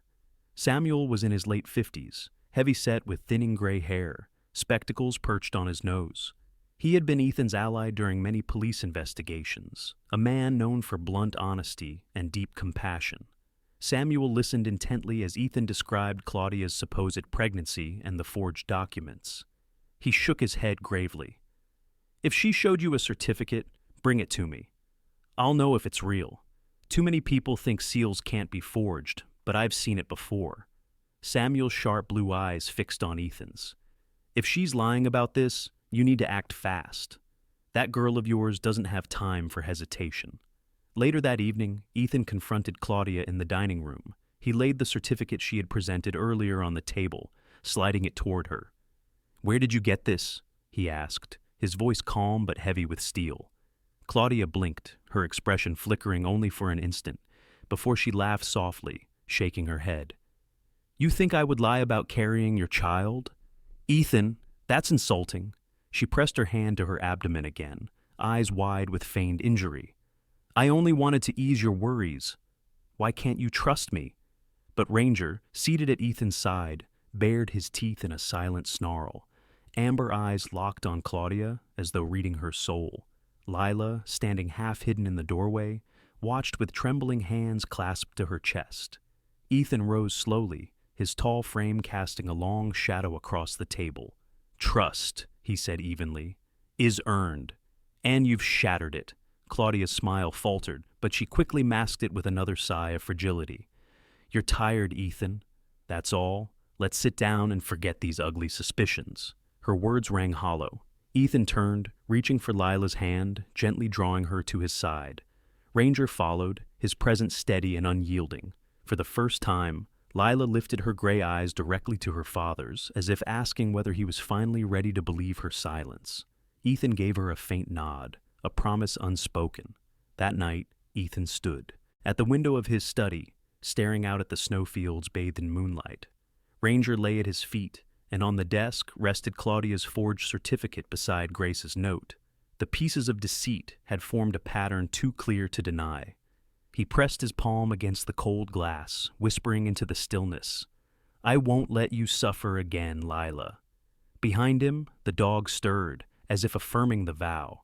Samuel was in his late 50s, heavy-set with thinning gray hair, spectacles perched on his nose. He had been Ethan's ally during many police investigations, a man known for blunt honesty and deep compassion. Samuel listened intently as Ethan described Claudia's supposed pregnancy and the forged documents. He shook his head gravely. "If she showed you a certificate, bring it to me. I'll know if it's real. Too many people think seals can't be forged, but I've seen it before." Samuel's sharp blue eyes fixed on Ethan's. "If she's lying about this, you need to act fast. That girl of yours doesn't have time for hesitation." Later that evening, Ethan confronted Claudia in the dining room. He laid the certificate she had presented earlier on the table, sliding it toward her. "Where did you get this?" he asked, his voice calm but heavy with steel. Claudia blinked, her expression flickering only for an instant, before she laughed softly, shaking her head. "You think I would lie about carrying your child? Ethan, that's insulting." She pressed her hand to her abdomen again, eyes wide with feigned injury. "I only wanted to ease your worries. Why can't you trust me?" But Ranger, seated at Ethan's side, bared his teeth in a silent snarl. amber eyes locked on Claudia as though reading her soul. Lila, standing half-hidden in the doorway, watched with trembling hands clasped to her chest. Ethan rose slowly, his tall frame casting a long shadow across the table. "Trust," he said evenly, "is earned. And you've shattered it." Claudia's smile faltered, but she quickly masked it with another sigh of fragility. "You're tired, Ethan. That's all. Let's sit down and forget these ugly suspicions." Her words rang hollow. Ethan turned, reaching for Lila's hand, gently drawing her to his side. Ranger followed, his presence steady and unyielding. For the first time, Lila lifted her gray eyes directly to her father's, as if asking whether he was finally ready to believe her silence. Ethan gave her a faint nod, a promise unspoken. That night, Ethan stood at the window of his study, staring out at the snowfields bathed in moonlight. Ranger lay at his feet, and on the desk rested Claudia's forged certificate beside Grace's note. The pieces of deceit had formed a pattern too clear to deny. He pressed his palm against the cold glass, whispering into the stillness, "I won't let you suffer again, Lila." Behind him, the dog stirred, as if affirming the vow.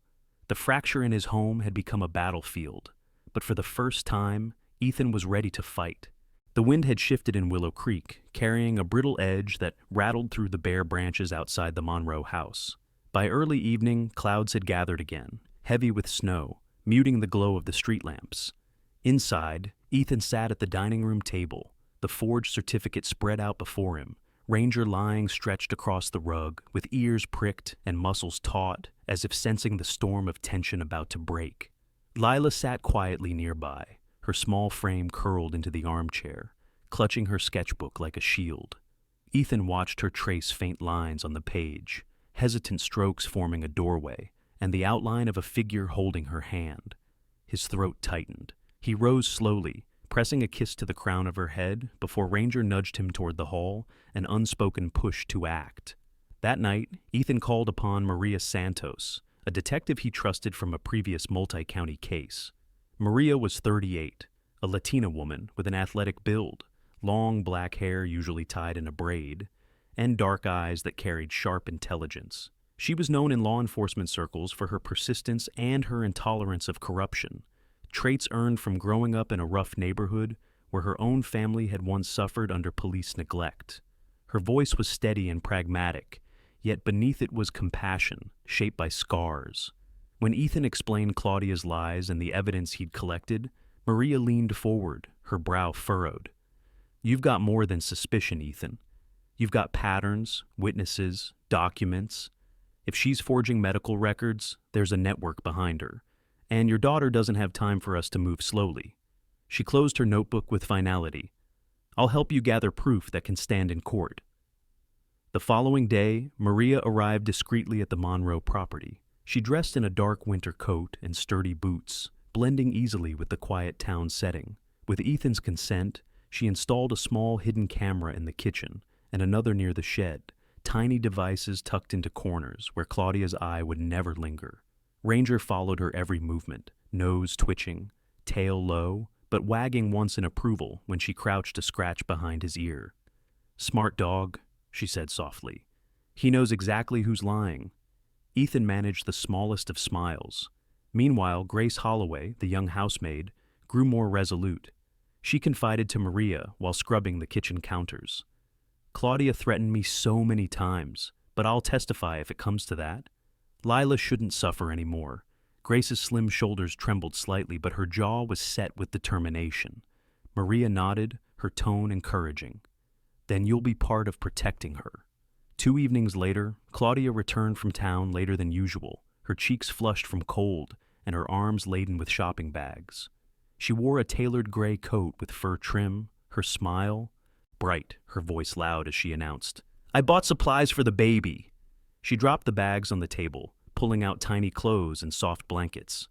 The fracture in his home had become a battlefield, but for the first time, Ethan was ready to fight. The wind had shifted in Willow Creek, carrying a brittle edge that rattled through the bare branches outside the Monroe house. By early evening, clouds had gathered again, heavy with snow, muting the glow of the street lamps. Inside, Ethan sat at the dining room table, the forged certificate spread out before him, Ranger lying stretched across the rug, with ears pricked and muscles taut, as if sensing the storm of tension about to break. Lila sat quietly nearby, her small frame curled into the armchair, clutching her sketchbook like a shield. Ethan watched her trace faint lines on the page, hesitant strokes forming a doorway, and the outline of a figure holding her hand. His throat tightened. He rose slowly, pressing a kiss to the crown of her head before Ranger nudged him toward the hall, an unspoken push to act. That night, Ethan called upon Maria Santos, a detective he trusted from a previous multi-county case. Maria was 38, a Latina woman with an athletic build, long black hair usually tied in a braid, and dark eyes that carried sharp intelligence. She was known in law enforcement circles for her persistence and her intolerance of corruption, traits earned from growing up in a rough neighborhood where her own family had once suffered under police neglect. Her voice was steady and pragmatic, yet beneath it was compassion, shaped by scars. When Ethan explained Claudia's lies and the evidence he'd collected, Maria leaned forward, her brow furrowed. "You've got more than suspicion, Ethan. You've got patterns, witnesses, documents. If she's forging medical records, there's a network behind her. And your daughter doesn't have time for us to move slowly." She closed her notebook with finality. "I'll help you gather proof that can stand in court." The following day, Maria arrived discreetly at the Monroe property. She dressed in a dark winter coat and sturdy boots, blending easily with the quiet town setting. With Ethan's consent, she installed a small hidden camera in the kitchen and another near the shed, tiny devices tucked into corners where Claudia's eye would never linger. Ranger followed her every movement, nose twitching, tail low, but wagging once in approval when she crouched to scratch behind his ear. "Smart dog," she said softly. "He knows exactly who's lying." Ethan managed the smallest of smiles. Meanwhile, Grace Holloway, the young housemaid, grew more resolute. She confided to Maria while scrubbing the kitchen counters. "Claudia threatened me so many times, but I'll testify if it comes to that. Lila shouldn't suffer anymore." Grace's slim shoulders trembled slightly, but her jaw was set with determination. Maria nodded, her tone encouraging. "Then you'll be part of protecting her." 2 evenings later, Claudia returned from town later than usual, her cheeks flushed from cold and her arms laden with shopping bags. She wore a tailored gray coat with fur trim, her smile bright, her voice loud as she announced, "I bought supplies for the baby." She dropped the bags on the table, pulling out tiny clothes and soft blankets.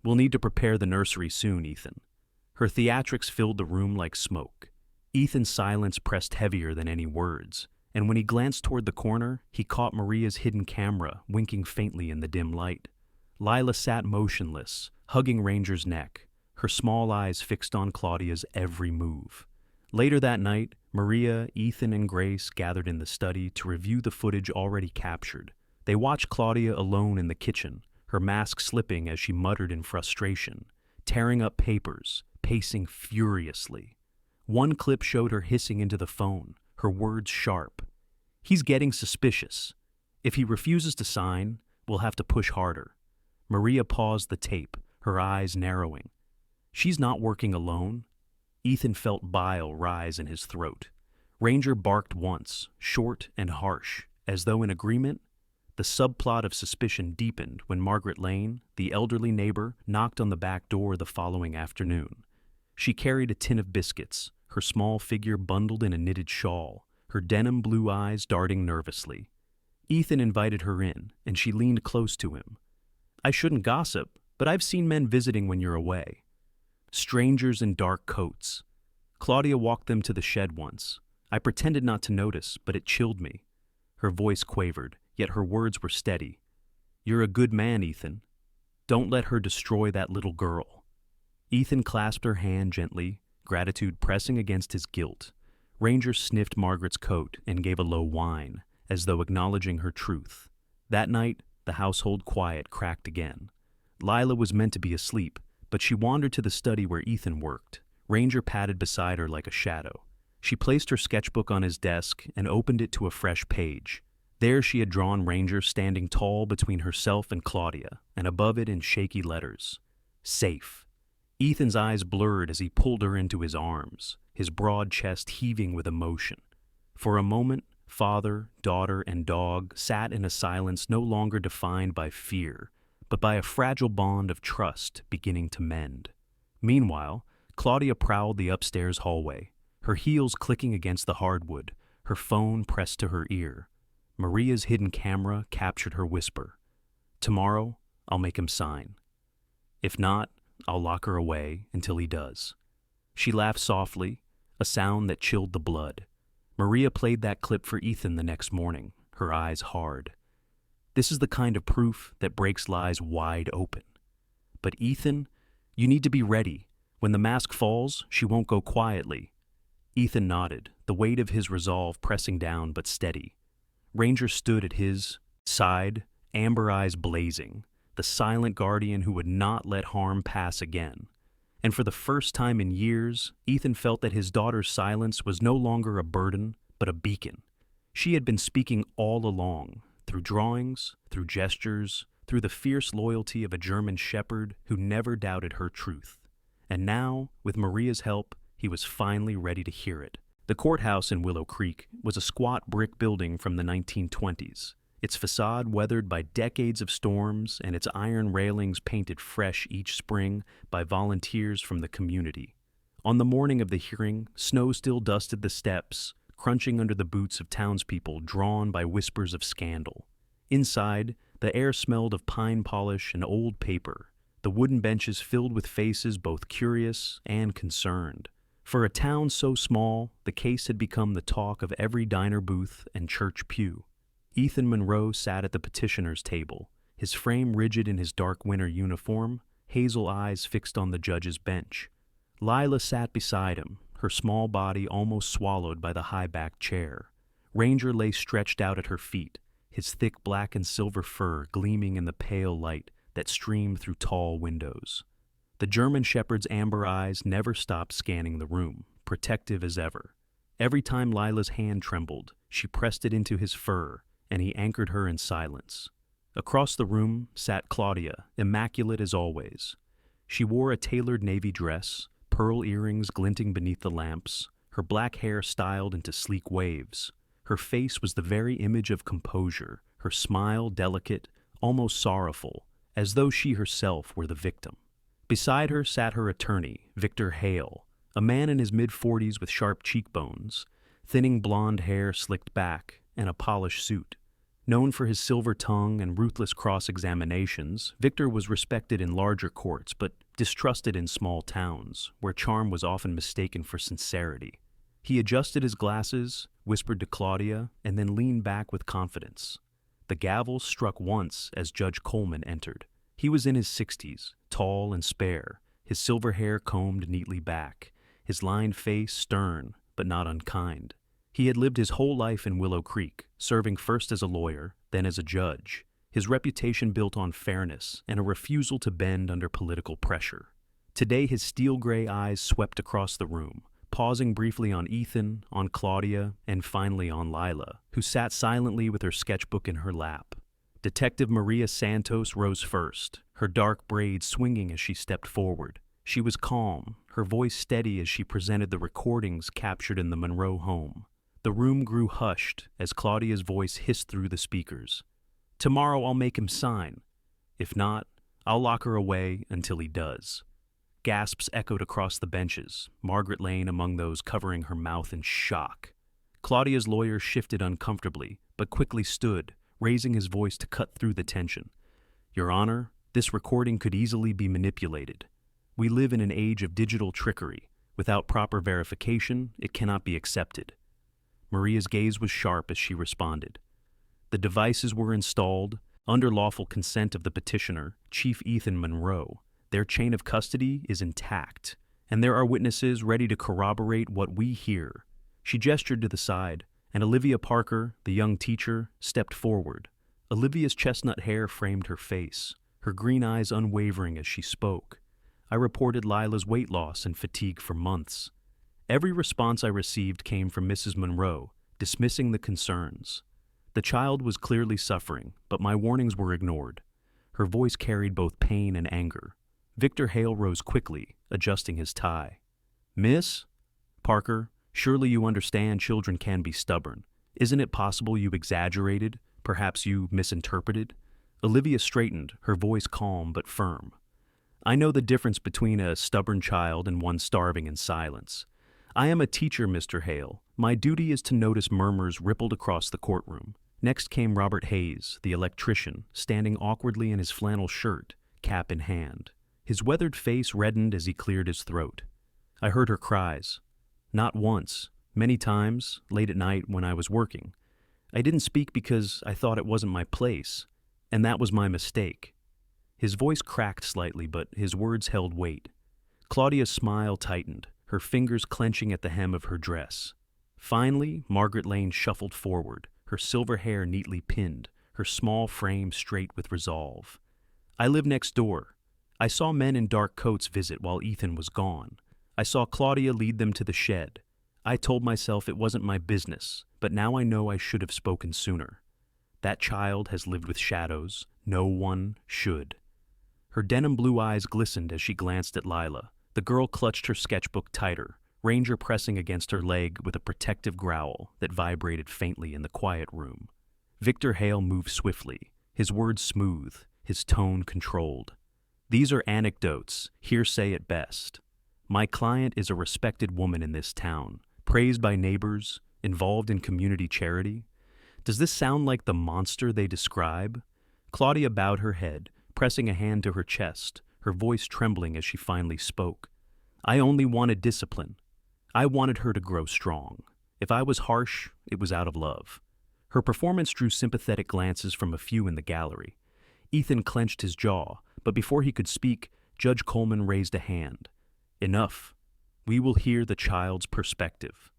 "We'll need to prepare the nursery soon, Ethan." Her theatrics filled the room like smoke. Ethan's silence pressed heavier than any words, and when he glanced toward the corner, he caught Maria's hidden camera winking faintly in the dim light. Lila sat motionless, hugging Ranger's neck, her small eyes fixed on Claudia's every move. Later that night, Maria, Ethan, and Grace gathered in the study to review the footage already captured. They watched Claudia alone in the kitchen, her mask slipping as she muttered in frustration, tearing up papers, pacing furiously. One clip showed her hissing into the phone, her words sharp. "He's getting suspicious. If he refuses to sign, we'll have to push harder." Maria paused the tape, her eyes narrowing. She's not working alone. Ethan felt bile rise in his throat. Ranger barked once, short and harsh, as though in agreement. The subplot of suspicion deepened when Margaret Lane, the elderly neighbor, knocked on the back door the following afternoon. She carried a tin of biscuits, her small figure bundled in a knitted shawl, her denim blue eyes darting nervously. Ethan invited her in, and she leaned close to him. "I shouldn't gossip, but I've seen men visiting when you're away. Strangers in dark coats. Claudia walked them to the shed once. I pretended not to notice, but it chilled me." Her voice quavered, yet her words were steady. "You're a good man, Ethan. Don't let her destroy that little girl." Ethan clasped her hand gently, gratitude pressing against his guilt. Ranger sniffed Margaret's coat and gave a low whine, as though acknowledging her truth. That night, the household quiet cracked again. Lila was meant to be asleep, but she wandered to the study where Ethan worked. Ranger padded beside her like a shadow. She placed her sketchbook on his desk and opened it to a fresh page. There she had drawn Ranger standing tall between herself and Claudia, and above it in shaky letters, "Safe." Ethan's eyes blurred as he pulled her into his arms, his broad chest heaving with emotion. For a moment, father, daughter, and dog sat in a silence no longer defined by fear, but by a fragile bond of trust beginning to mend. Meanwhile, Claudia prowled the upstairs hallway, her heels clicking against the hardwood, her phone pressed to her ear. Maria's hidden camera captured her whisper. "Tomorrow, I'll make him sign. If not, I'll lock her away until he does." She laughed softly, a sound that chilled the blood. Maria played that clip for Ethan the next morning, her eyes hard. "This is the kind of proof that breaks lies wide open. But Ethan, you need to be ready. When the mask falls, she won't go quietly." Ethan nodded, the weight of his resolve pressing down but steady. Ranger stood at his side, amber eyes blazing, the silent guardian who would not let harm pass again. And for the first time in years, Ethan felt that his daughter's silence was no longer a burden, but a beacon. She had been speaking all along, through drawings, through gestures, through the fierce loyalty of a German shepherd who never doubted her truth. And now, with Maria's help, he was finally ready to hear it. The courthouse in Willow Creek was a squat brick building from the 1920s, its facade weathered by decades of storms and its iron railings painted fresh each spring by volunteers from the community. On the morning of the hearing, snow still dusted the steps, crunching under the boots of townspeople drawn by whispers of scandal. Inside, the air smelled of pine polish and old paper, the wooden benches filled with faces both curious and concerned. For a town so small, the case had become the talk of every diner booth and church pew. Ethan Monroe sat at the petitioner's table, his frame rigid in his dark winter uniform, hazel eyes fixed on the judge's bench. Lila sat beside him, her small body almost swallowed by the high-backed chair. Ranger lay stretched out at her feet, his thick black and silver fur gleaming in the pale light that streamed through tall windows. The German shepherd's amber eyes never stopped scanning the room, protective as ever. Every time Lila's hand trembled, she pressed it into his fur, and he anchored her in silence. Across the room sat Claudia, immaculate as always. She wore a tailored navy dress, pearl earrings glinting beneath the lamps, her black hair styled into sleek waves. Her face was the very image of composure, her smile delicate, almost sorrowful, as though she herself were the victim. Beside her sat her attorney, Victor Hale, a man in his mid-40s with sharp cheekbones, thinning blonde hair slicked back, and a polished suit. Known for his silver tongue and ruthless cross-examinations, Victor was respected in larger courts but distrusted in small towns, where charm was often mistaken for sincerity. He adjusted his glasses, whispered to Claudia, and then leaned back with confidence. The gavel struck once as Judge Coleman entered. He was in his 60s, tall and spare, his silver hair combed neatly back, his lined face stern, but not unkind. He had lived his whole life in Willow Creek, serving first as a lawyer, then as a judge, his reputation built on fairness and a refusal to bend under political pressure. Today his steel-gray eyes swept across the room, pausing briefly on Ethan, on Claudia, and finally on Lila, who sat silently with her sketchbook in her lap. Detective Maria Santos rose first, her dark braids swinging as she stepped forward. She was calm, her voice steady as she presented the recordings captured in the Monroe home. The room grew hushed as Claudia's voice hissed through the speakers. "Tomorrow I'll make him sign. If not, I'll lock her away until he does." Gasps echoed across the benches, Margaret Lane among those covering her mouth in shock. Claudia's lawyer shifted uncomfortably, but quickly stood, raising his voice to cut through the tension. "Your Honor, this recording could easily be manipulated. We live in an age of digital trickery. Without proper verification, it cannot be accepted." Maria's gaze was sharp as she responded. The devices were installed, under lawful consent of the petitioner, Chief Ethan Monroe. Their chain of custody is intact, and there are witnesses ready to corroborate what we hear. She gestured to the side, and Olivia Parker, the young teacher, stepped forward. Olivia's chestnut hair framed her face, her green eyes unwavering as she spoke. "I reported Lila's weight loss and fatigue for months. Every response I received came from Mrs. Monroe, dismissing the concerns. The child was clearly suffering, but my warnings were ignored." Her voice carried both pain and anger. Victor Hale rose quickly, adjusting his tie. "Miss Parker, surely you understand children can be stubborn. Isn't it possible you exaggerated? Perhaps you misinterpreted?" Olivia straightened, her voice calm but firm. "I know the difference between a stubborn child and one starving in silence. I am a teacher, Mr. Hale. My duty is to notice." Murmurs rippled across the courtroom. Next came Robert Hayes, the electrician, standing awkwardly in his flannel shirt, cap in hand. His weathered face reddened as he cleared his throat. "I heard her cries. Not once, many times, late at night when I was working. I didn't speak because I thought it wasn't my place, and that was my mistake." His voice cracked slightly, but his words held weight. Claudia's smile tightened, her fingers clenching at the hem of her dress. Finally, Margaret Lane shuffled forward, her silver hair neatly pinned, her small frame straight with resolve. "I live next door. I saw men in dark coats visit while Ethan was gone. I saw Claudia lead them to the shed. I told myself it wasn't my business, but now I know I should have spoken sooner. That child has lived with shadows. No one should." Her denim blue eyes glistened as she glanced at Lila. The girl clutched her sketchbook tighter, Ranger pressing against her leg with a protective growl that vibrated faintly in the quiet room. Victor Hale moved swiftly, his words smooth, his tone controlled. "These are anecdotes, hearsay at best. My client is a respected woman in this town, praised by neighbors, involved in community charity. Does this sound like the monster they describe?" Claudia bowed her head, pressing a hand to her chest, her voice trembling as she finally spoke. "I only wanted discipline. I wanted her to grow strong. If I was harsh, it was out of love." Her performance drew sympathetic glances from a few in the gallery. Ethan clenched his jaw, but before he could speak, Judge Coleman raised a hand. "Enough. We will hear the child's perspective."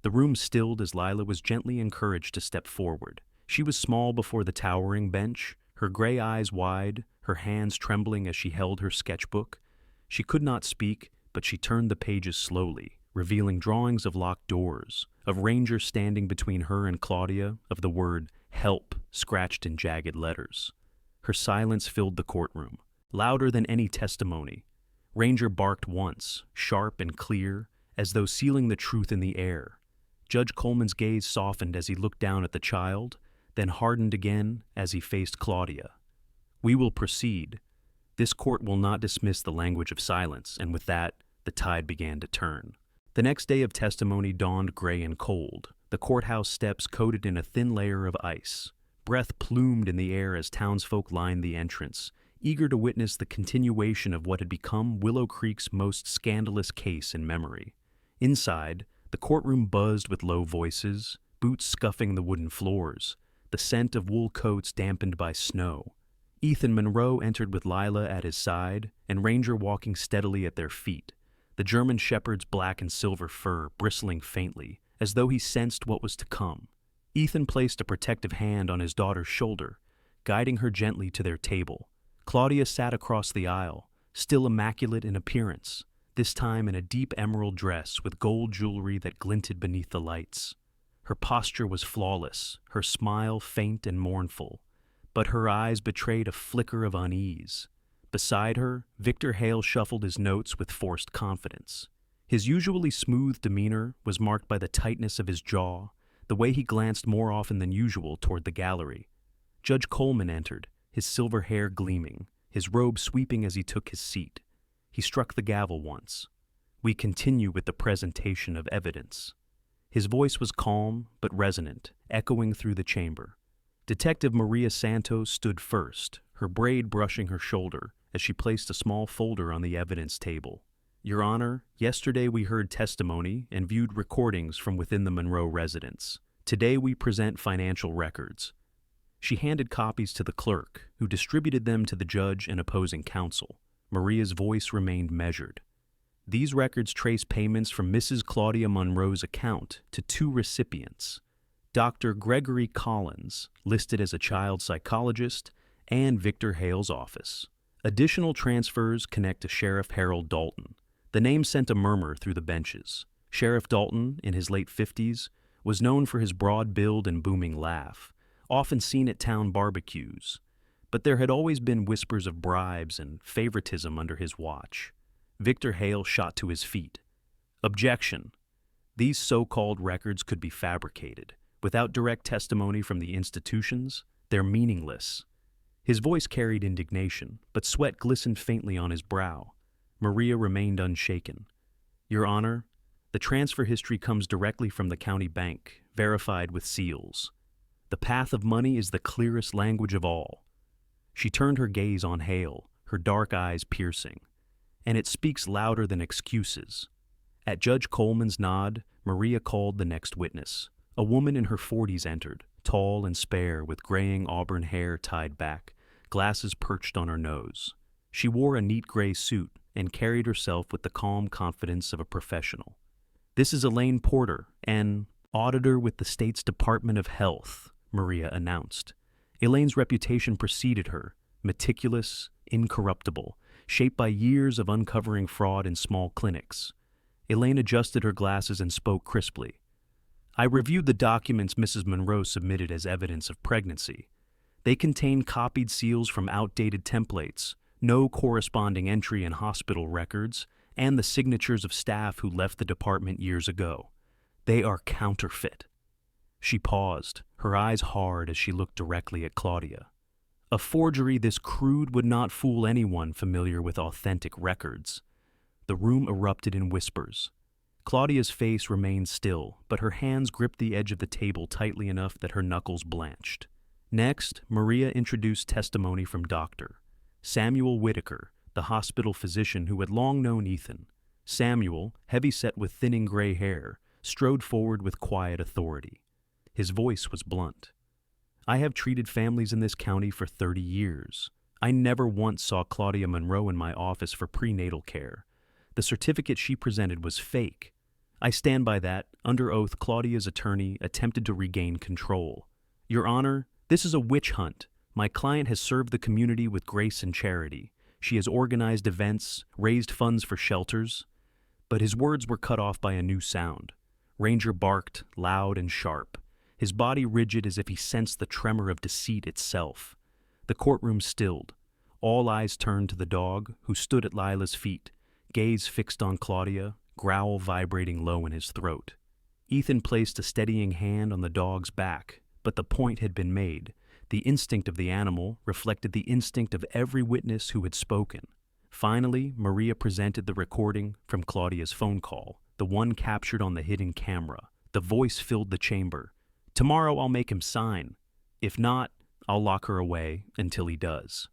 The room stilled as Lila was gently encouraged to step forward. She was small before the towering bench, her gray eyes wide, her hands trembling as she held her sketchbook. She could not speak, but she turned the pages slowly, revealing drawings of locked doors, of Ranger standing between her and Claudia, of the word "help" scratched in jagged letters. Her silence filled the courtroom, louder than any testimony. Ranger barked once, sharp and clear, as though sealing the truth in the air. Judge Coleman's gaze softened as he looked down at the child, then hardened again as he faced Claudia. "We will proceed. This court will not dismiss the language of silence," and with that, the tide began to turn. The next day of testimony dawned gray and cold, the courthouse steps coated in a thin layer of ice. Breath plumed in the air as townsfolk lined the entrance, eager to witness the continuation of what had become Willow Creek's most scandalous case in memory. Inside, the courtroom buzzed with low voices, boots scuffing the wooden floors, the scent of wool coats dampened by snow. Ethan Monroe entered with Lila at his side and Ranger walking steadily at their feet. the German shepherd's black and silver fur bristling faintly, as though he sensed what was to come. Ethan placed a protective hand on his daughter's shoulder, guiding her gently to their table. Claudia sat across the aisle, still immaculate in appearance, this time in a deep emerald dress with gold jewelry that glinted beneath the lights. Her posture was flawless, her smile faint and mournful, but her eyes betrayed a flicker of unease. Beside her, Victor Hale shuffled his notes with forced confidence. His usually smooth demeanor was marked by the tightness of his jaw, the way he glanced more often than usual toward the gallery. Judge Coleman entered, his silver hair gleaming, his robe sweeping as he took his seat. He struck the gavel once. "We continue with the presentation of evidence." His voice was calm but resonant, echoing through the chamber. Detective Maria Santos stood first, her braid brushing her shoulder as she placed a small folder on the evidence table. "Your Honor, yesterday we heard testimony and viewed recordings from within the Monroe residence. Today we present financial records." She handed copies to the clerk, who distributed them to the judge and opposing counsel. Maria's voice remained measured. "These records trace payments from Mrs. Claudia Monroe's account to two recipients, Dr. Gregory Collins, listed as a child psychologist, and Victor Hale's office. Additional transfers connect to Sheriff Harold Dalton." The name sent a murmur through the benches. Sheriff Dalton, in his late 50s, was known for his broad build and booming laugh, often seen at town barbecues. But there had always been whispers of bribes and favoritism under his watch. Victor Hale shot to his feet. "Objection. These so-called records could be fabricated. Without direct testimony from the institutions, they're meaningless." His voice carried indignation, but sweat glistened faintly on his brow. Maria remained unshaken. "Your Honor, the transfer history comes directly from the county bank, verified with seals. The path of money is the clearest language of all." She turned her gaze on Hale, her dark eyes piercing. "And it speaks louder than excuses." At Judge Coleman's nod, Maria called the next witness. A woman in her 40s entered, tall and spare with graying auburn hair tied back, glasses perched on her nose. She wore a neat gray suit and carried herself with the calm confidence of a professional. "This is Elaine Porter, an auditor with the state's Department of Health," Maria announced. Elaine's reputation preceded her, meticulous, incorruptible, shaped by years of uncovering fraud in small clinics. Elaine adjusted her glasses and spoke crisply. "I reviewed the documents Mrs. Monroe submitted as evidence of pregnancy. They contain copied seals from outdated templates, no corresponding entry in hospital records, and the signatures of staff who left the department years ago. They are counterfeit." She paused, her eyes hard as she looked directly at Claudia. A forgery this crude would not fool anyone familiar with authentic records. The room erupted in whispers. Claudia's face remained still, but her hands gripped the edge of the table tightly enough that her knuckles blanched. Next, Maria introduced testimony from Dr. Samuel Whitaker, the hospital physician who had long known Ethan. Samuel, heavy-set with thinning gray hair, strode forward with quiet authority. His voice was blunt. "I have treated families in this county for 30 years. I never once saw Claudia Monroe in my office for prenatal care. The certificate she presented was fake. I stand by that. Under oath, Claudia's attorney attempted to regain control. Your Honor, this is a witch hunt. My client has served the community with grace and charity. She has organized events, raised funds for shelters." But his words were cut off by a new sound. Ranger barked, loud and sharp, his body rigid as if he sensed the tremor of deceit itself. The courtroom stilled. All eyes turned to the dog, who stood at Lila's feet, gaze fixed on Claudia, growl vibrating low in his throat. Ethan placed a steadying hand on the dog's back, but the point had been made. The instinct of the animal reflected the instinct of every witness who had spoken. Finally, Maria presented the recording from Claudia's phone call, the one captured on the hidden camera. The voice filled the chamber. "Tomorrow I'll make him sign. If not, I'll lock her away until he does."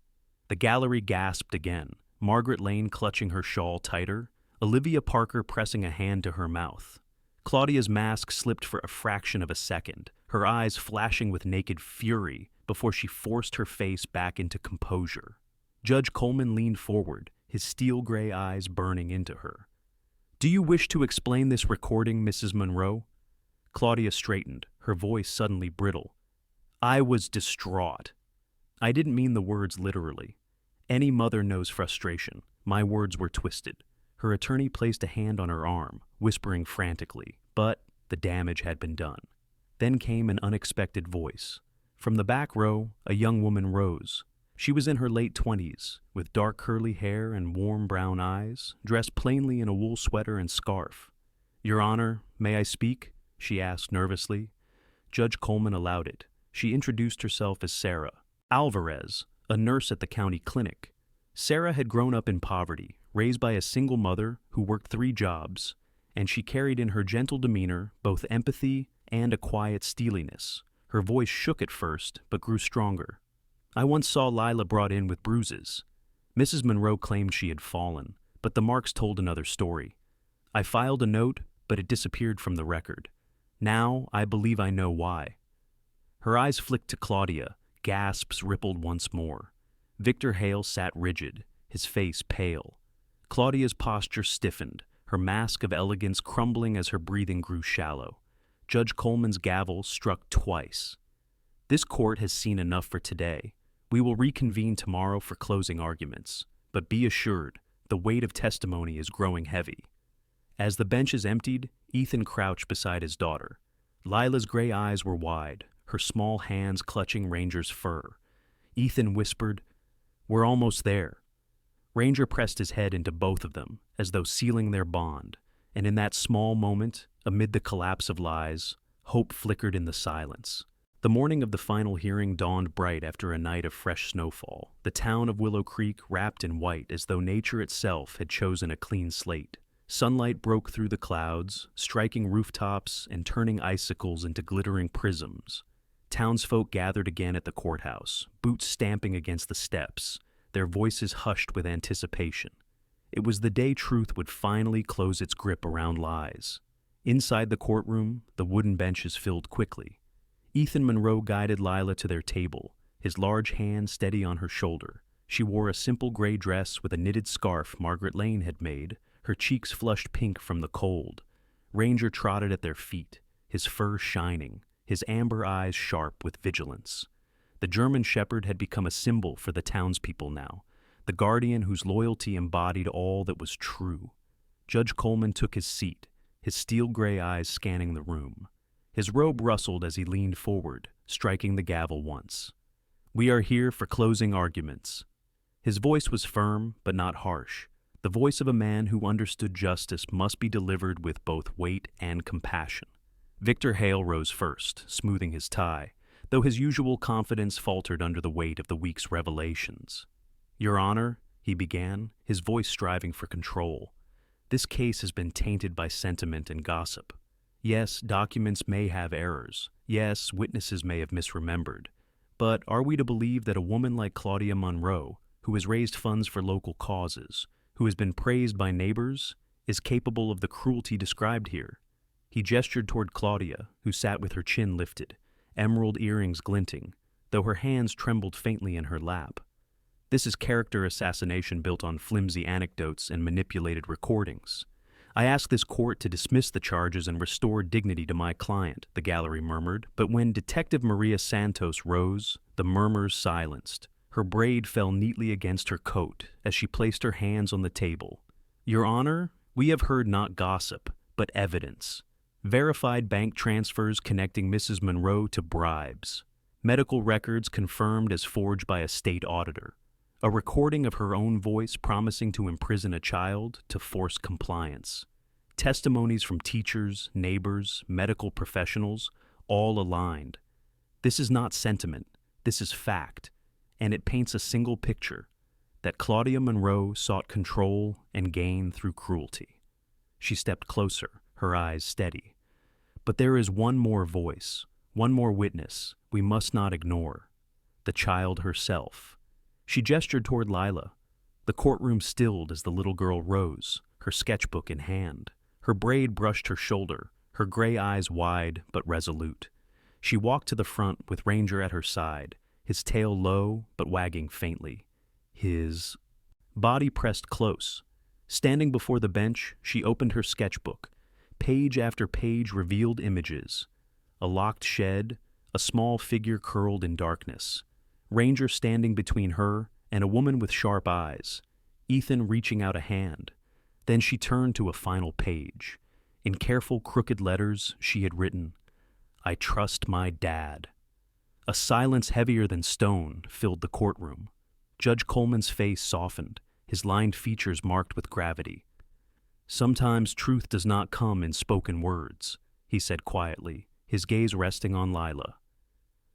The gallery gasped again, Margaret Lane clutching her shawl tighter, Olivia Parker pressing a hand to her mouth. Claudia's mask slipped for a fraction of a second, her eyes flashing with naked fury before she forced her face back into composure. Judge Coleman leaned forward, his steel gray eyes burning into her. Do you wish to explain this recording, Mrs. Monroe? Claudia straightened, her voice suddenly brittle. I was distraught. I didn't mean the words literally. Any mother knows frustration. My words were twisted. Her attorney placed a hand on her arm, whispering frantically, but the damage had been done. Then came an unexpected voice. From the back row, a young woman rose. She was in her late 20s, with dark curly hair and warm brown eyes, dressed plainly in a wool sweater and scarf. Your Honor, may I speak? She asked nervously. Judge Coleman allowed it. She introduced herself as Sarah Alvarez, a nurse at the county clinic. Sarah had grown up in poverty, raised by a single mother who worked 3 jobs, and she carried in her gentle demeanor both empathy and a quiet steeliness. Her voice shook at first, but grew stronger. I once saw Lila brought in with bruises. Mrs. Monroe claimed she had fallen, but the marks told another story. I filed a note, but it disappeared from the record. Now I believe I know why. Her eyes flicked to Claudia. Gasps rippled once more. Victor Hale sat rigid, his face pale. Claudia's posture stiffened, her mask of elegance crumbling as her breathing grew shallow. Judge Coleman's gavel struck twice. This court has seen enough for today. We will reconvene tomorrow for closing arguments, but be assured, the weight of testimony is growing heavy. As the benches emptied, Ethan crouched beside his daughter. Lila's gray eyes were wide, her small hands clutching Ranger's fur. Ethan whispered, "We're almost there." Ranger pressed his head into both of them, as though sealing their bond, and in that small moment, amid the collapse of lies, hope flickered in the silence. The morning of the final hearing dawned bright after a night of fresh snowfall, the town of Willow Creek wrapped in white as though nature itself had chosen a clean slate. Sunlight broke through the clouds, striking rooftops and turning icicles into glittering prisms. Townsfolk gathered again at the courthouse, boots stamping against the steps, their voices hushed with anticipation. It was the day truth would finally close its grip around lies. Inside the courtroom, the wooden benches filled quickly. Ethan Monroe guided Lila to their table, his large hand steady on her shoulder. She wore a simple gray dress with a knitted scarf Margaret Lane had made, her cheeks flushed pink from the cold. Ranger trotted at their feet, his fur shining, his amber eyes sharp with vigilance. The German shepherd had become a symbol for the townspeople now, the guardian whose loyalty embodied all that was true. Judge Coleman took his seat, his steel-gray eyes scanning the room. His robe rustled as he leaned forward, striking the gavel once. "We are here for closing arguments." His voice was firm, but not harsh. The voice of a man who understood justice must be delivered with both weight and compassion. Victor Hale rose first, smoothing his tie, though his usual confidence faltered under the weight of the week's revelations. "Your Honor," he began, his voice striving for control, "this case has been tainted by sentiment and gossip. Yes, documents may have errors. Yes, witnesses may have misremembered. But are we to believe that a woman like Claudia Monroe, who has raised funds for local causes, who has been praised by neighbors, is capable of the cruelty described here?" He gestured toward Claudia, who sat with her chin lifted, emerald earrings glinting, though her hands trembled faintly in her lap. "This is character assassination built on flimsy anecdotes and manipulated recordings. I ask this court to dismiss the charges and restore dignity to my client," the gallery murmured, but when Detective Maria Santos rose, the murmurs silenced. Her braid fell neatly against her coat as she placed her hands on the table. "Your Honor, we have heard not gossip, but evidence. Verified bank transfers connecting Mrs. Monroe to bribes. Medical records confirmed as forged by a state auditor. A recording of her own voice promising to imprison a child to force compliance. Testimonies from teachers, neighbors, medical professionals, all aligned. This is not sentiment, this is fact, and it paints a single picture, that Claudia Monroe sought control and gain through cruelty." She stepped closer, her eyes steady. "But there is one more voice, one more witness we must not ignore. The child herself." She gestured toward Lila. The courtroom stilled as the little girl rose, her sketchbook in hand. Her braid brushed her shoulder, her gray eyes wide but resolute. She walked to the front with Ranger at her side, his tail low but wagging faintly. His body pressed close. Standing before the bench, she opened her sketchbook. Page after page revealed images. A locked shed, a small figure curled in darkness. Ranger standing between her and a woman with sharp eyes. Ethan reaching out a hand. Then she turned to a final page. In careful, crooked letters, she had written, "I trust my dad." A silence heavier than stone filled the courtroom. Judge Coleman's face softened, his lined features marked with gravity. "Sometimes truth does not come in spoken words," he said quietly, his gaze resting on Lila.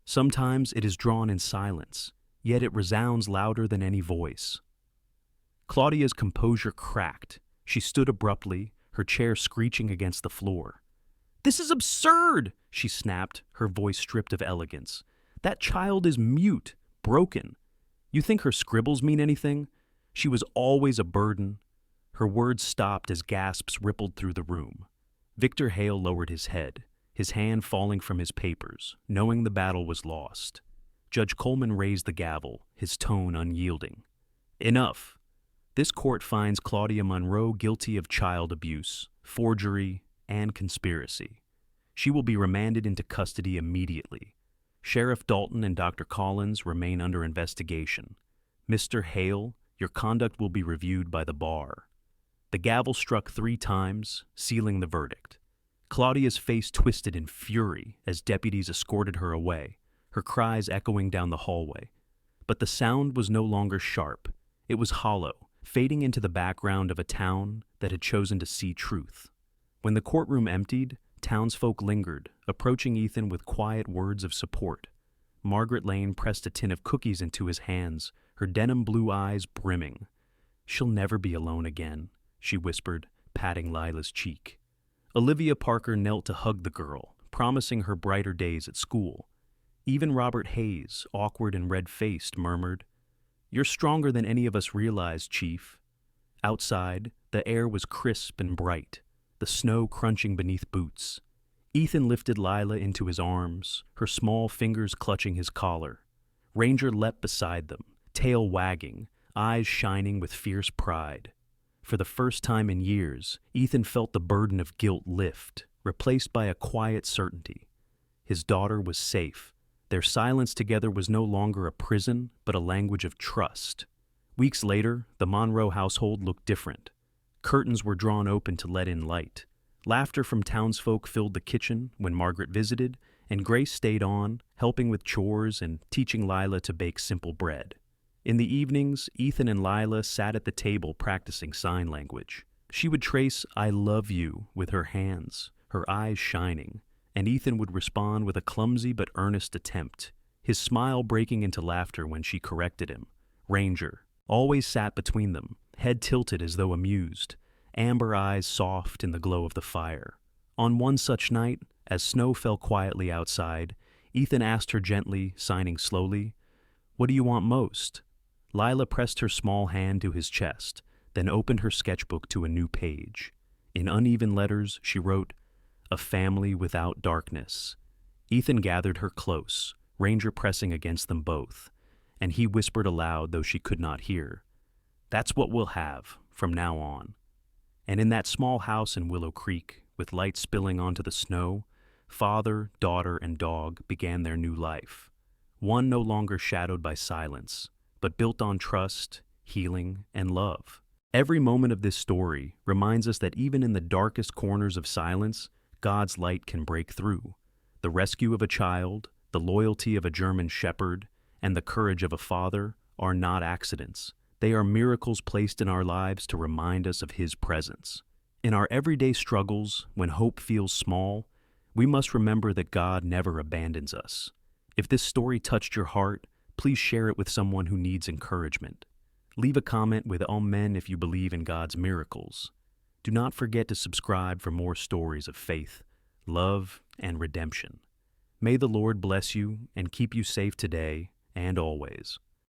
"Sometimes it is drawn in silence, yet it resounds louder than any voice." Claudia's composure cracked. She stood abruptly, her chair screeching against the floor. "This is absurd!" she snapped, her voice stripped of elegance. "That child is mute, broken. You think her scribbles mean anything? She was always a burden." Her words stopped as gasps rippled through the room. Victor Hale lowered his head, his hand falling from his papers, knowing the battle was lost. Judge Coleman raised the gavel, his tone unyielding. "Enough. This court finds Claudia Monroe guilty of child abuse, forgery, and conspiracy. She will be remanded into custody immediately. Sheriff Dalton and Dr. Collins remain under investigation. Mr. Hale, your conduct will be reviewed by the bar." The gavel struck 3 times, sealing the verdict. Claudia's face twisted in fury as deputies escorted her away, her cries echoing down the hallway. But the sound was no longer sharp. It was hollow, fading into the background of a town that had chosen to see truth. When the courtroom emptied, townsfolk lingered, approaching Ethan with quiet words of support. Margaret Lane pressed a tin of cookies into his hands, her denim blue eyes brimming. "She'll never be alone again," she whispered, patting Lila's cheek. Olivia Parker knelt to hug the girl, promising her brighter days at school. Even Robert Hayes, awkward and red-faced, murmured, "You're stronger than any of us realized, Chief." Outside, the air was crisp and bright, the snow crunching beneath boots. Ethan lifted Lila into his arms, her small fingers clutching his collar. Ranger leapt beside them, tail wagging, eyes shining with fierce pride. For the first time in years, Ethan felt the burden of guilt lift, replaced by a quiet certainty. His daughter was safe. Their silence together was no longer a prison, but a language of trust. Weeks later, the Monroe household looked different. Curtains were drawn open to let in light. Laughter from townsfolk filled the kitchen when Margaret visited, and Grace stayed on, helping with chores and teaching Lila to bake simple bread. In the evenings, Ethan and Lila sat at the table practicing sign language. She would trace "I love you" with her hands, her eyes shining, and Ethan would respond with a clumsy but earnest attempt, his smile breaking into laughter when she corrected him. Ranger always sat between them, head tilted as though amused, amber eyes soft in the glow of the fire. On one such night, as snow fell quietly outside, Ethan asked her gently, signing slowly, "What do you want most?" Lila pressed her small hand to his chest, then opened her sketchbook to a new page. In uneven letters, she wrote, "A family without darkness." Ethan gathered her close, Ranger pressing against them both, and he whispered aloud, though she could not hear, "That's what we'll have from now on." And in that small house in Willow Creek, with light spilling onto the snow, father, daughter, and dog began their new life. One no longer shadowed by silence, but built on trust, healing, and love. Every moment of this story reminds us that even in the darkest corners of silence, God's light can break through. The rescue of a child, the loyalty of a German shepherd, and the courage of a father are not accidents. They are miracles placed in our lives to remind us of His presence. In our everyday struggles, when hope feels small, we must remember that God never abandons us. If this story touched your heart, please share it with someone who needs encouragement. Leave a comment with Amen if you believe in God's miracles. Do not forget to subscribe for more stories of faith, love, and redemption. May the Lord bless you and keep you safe today and always.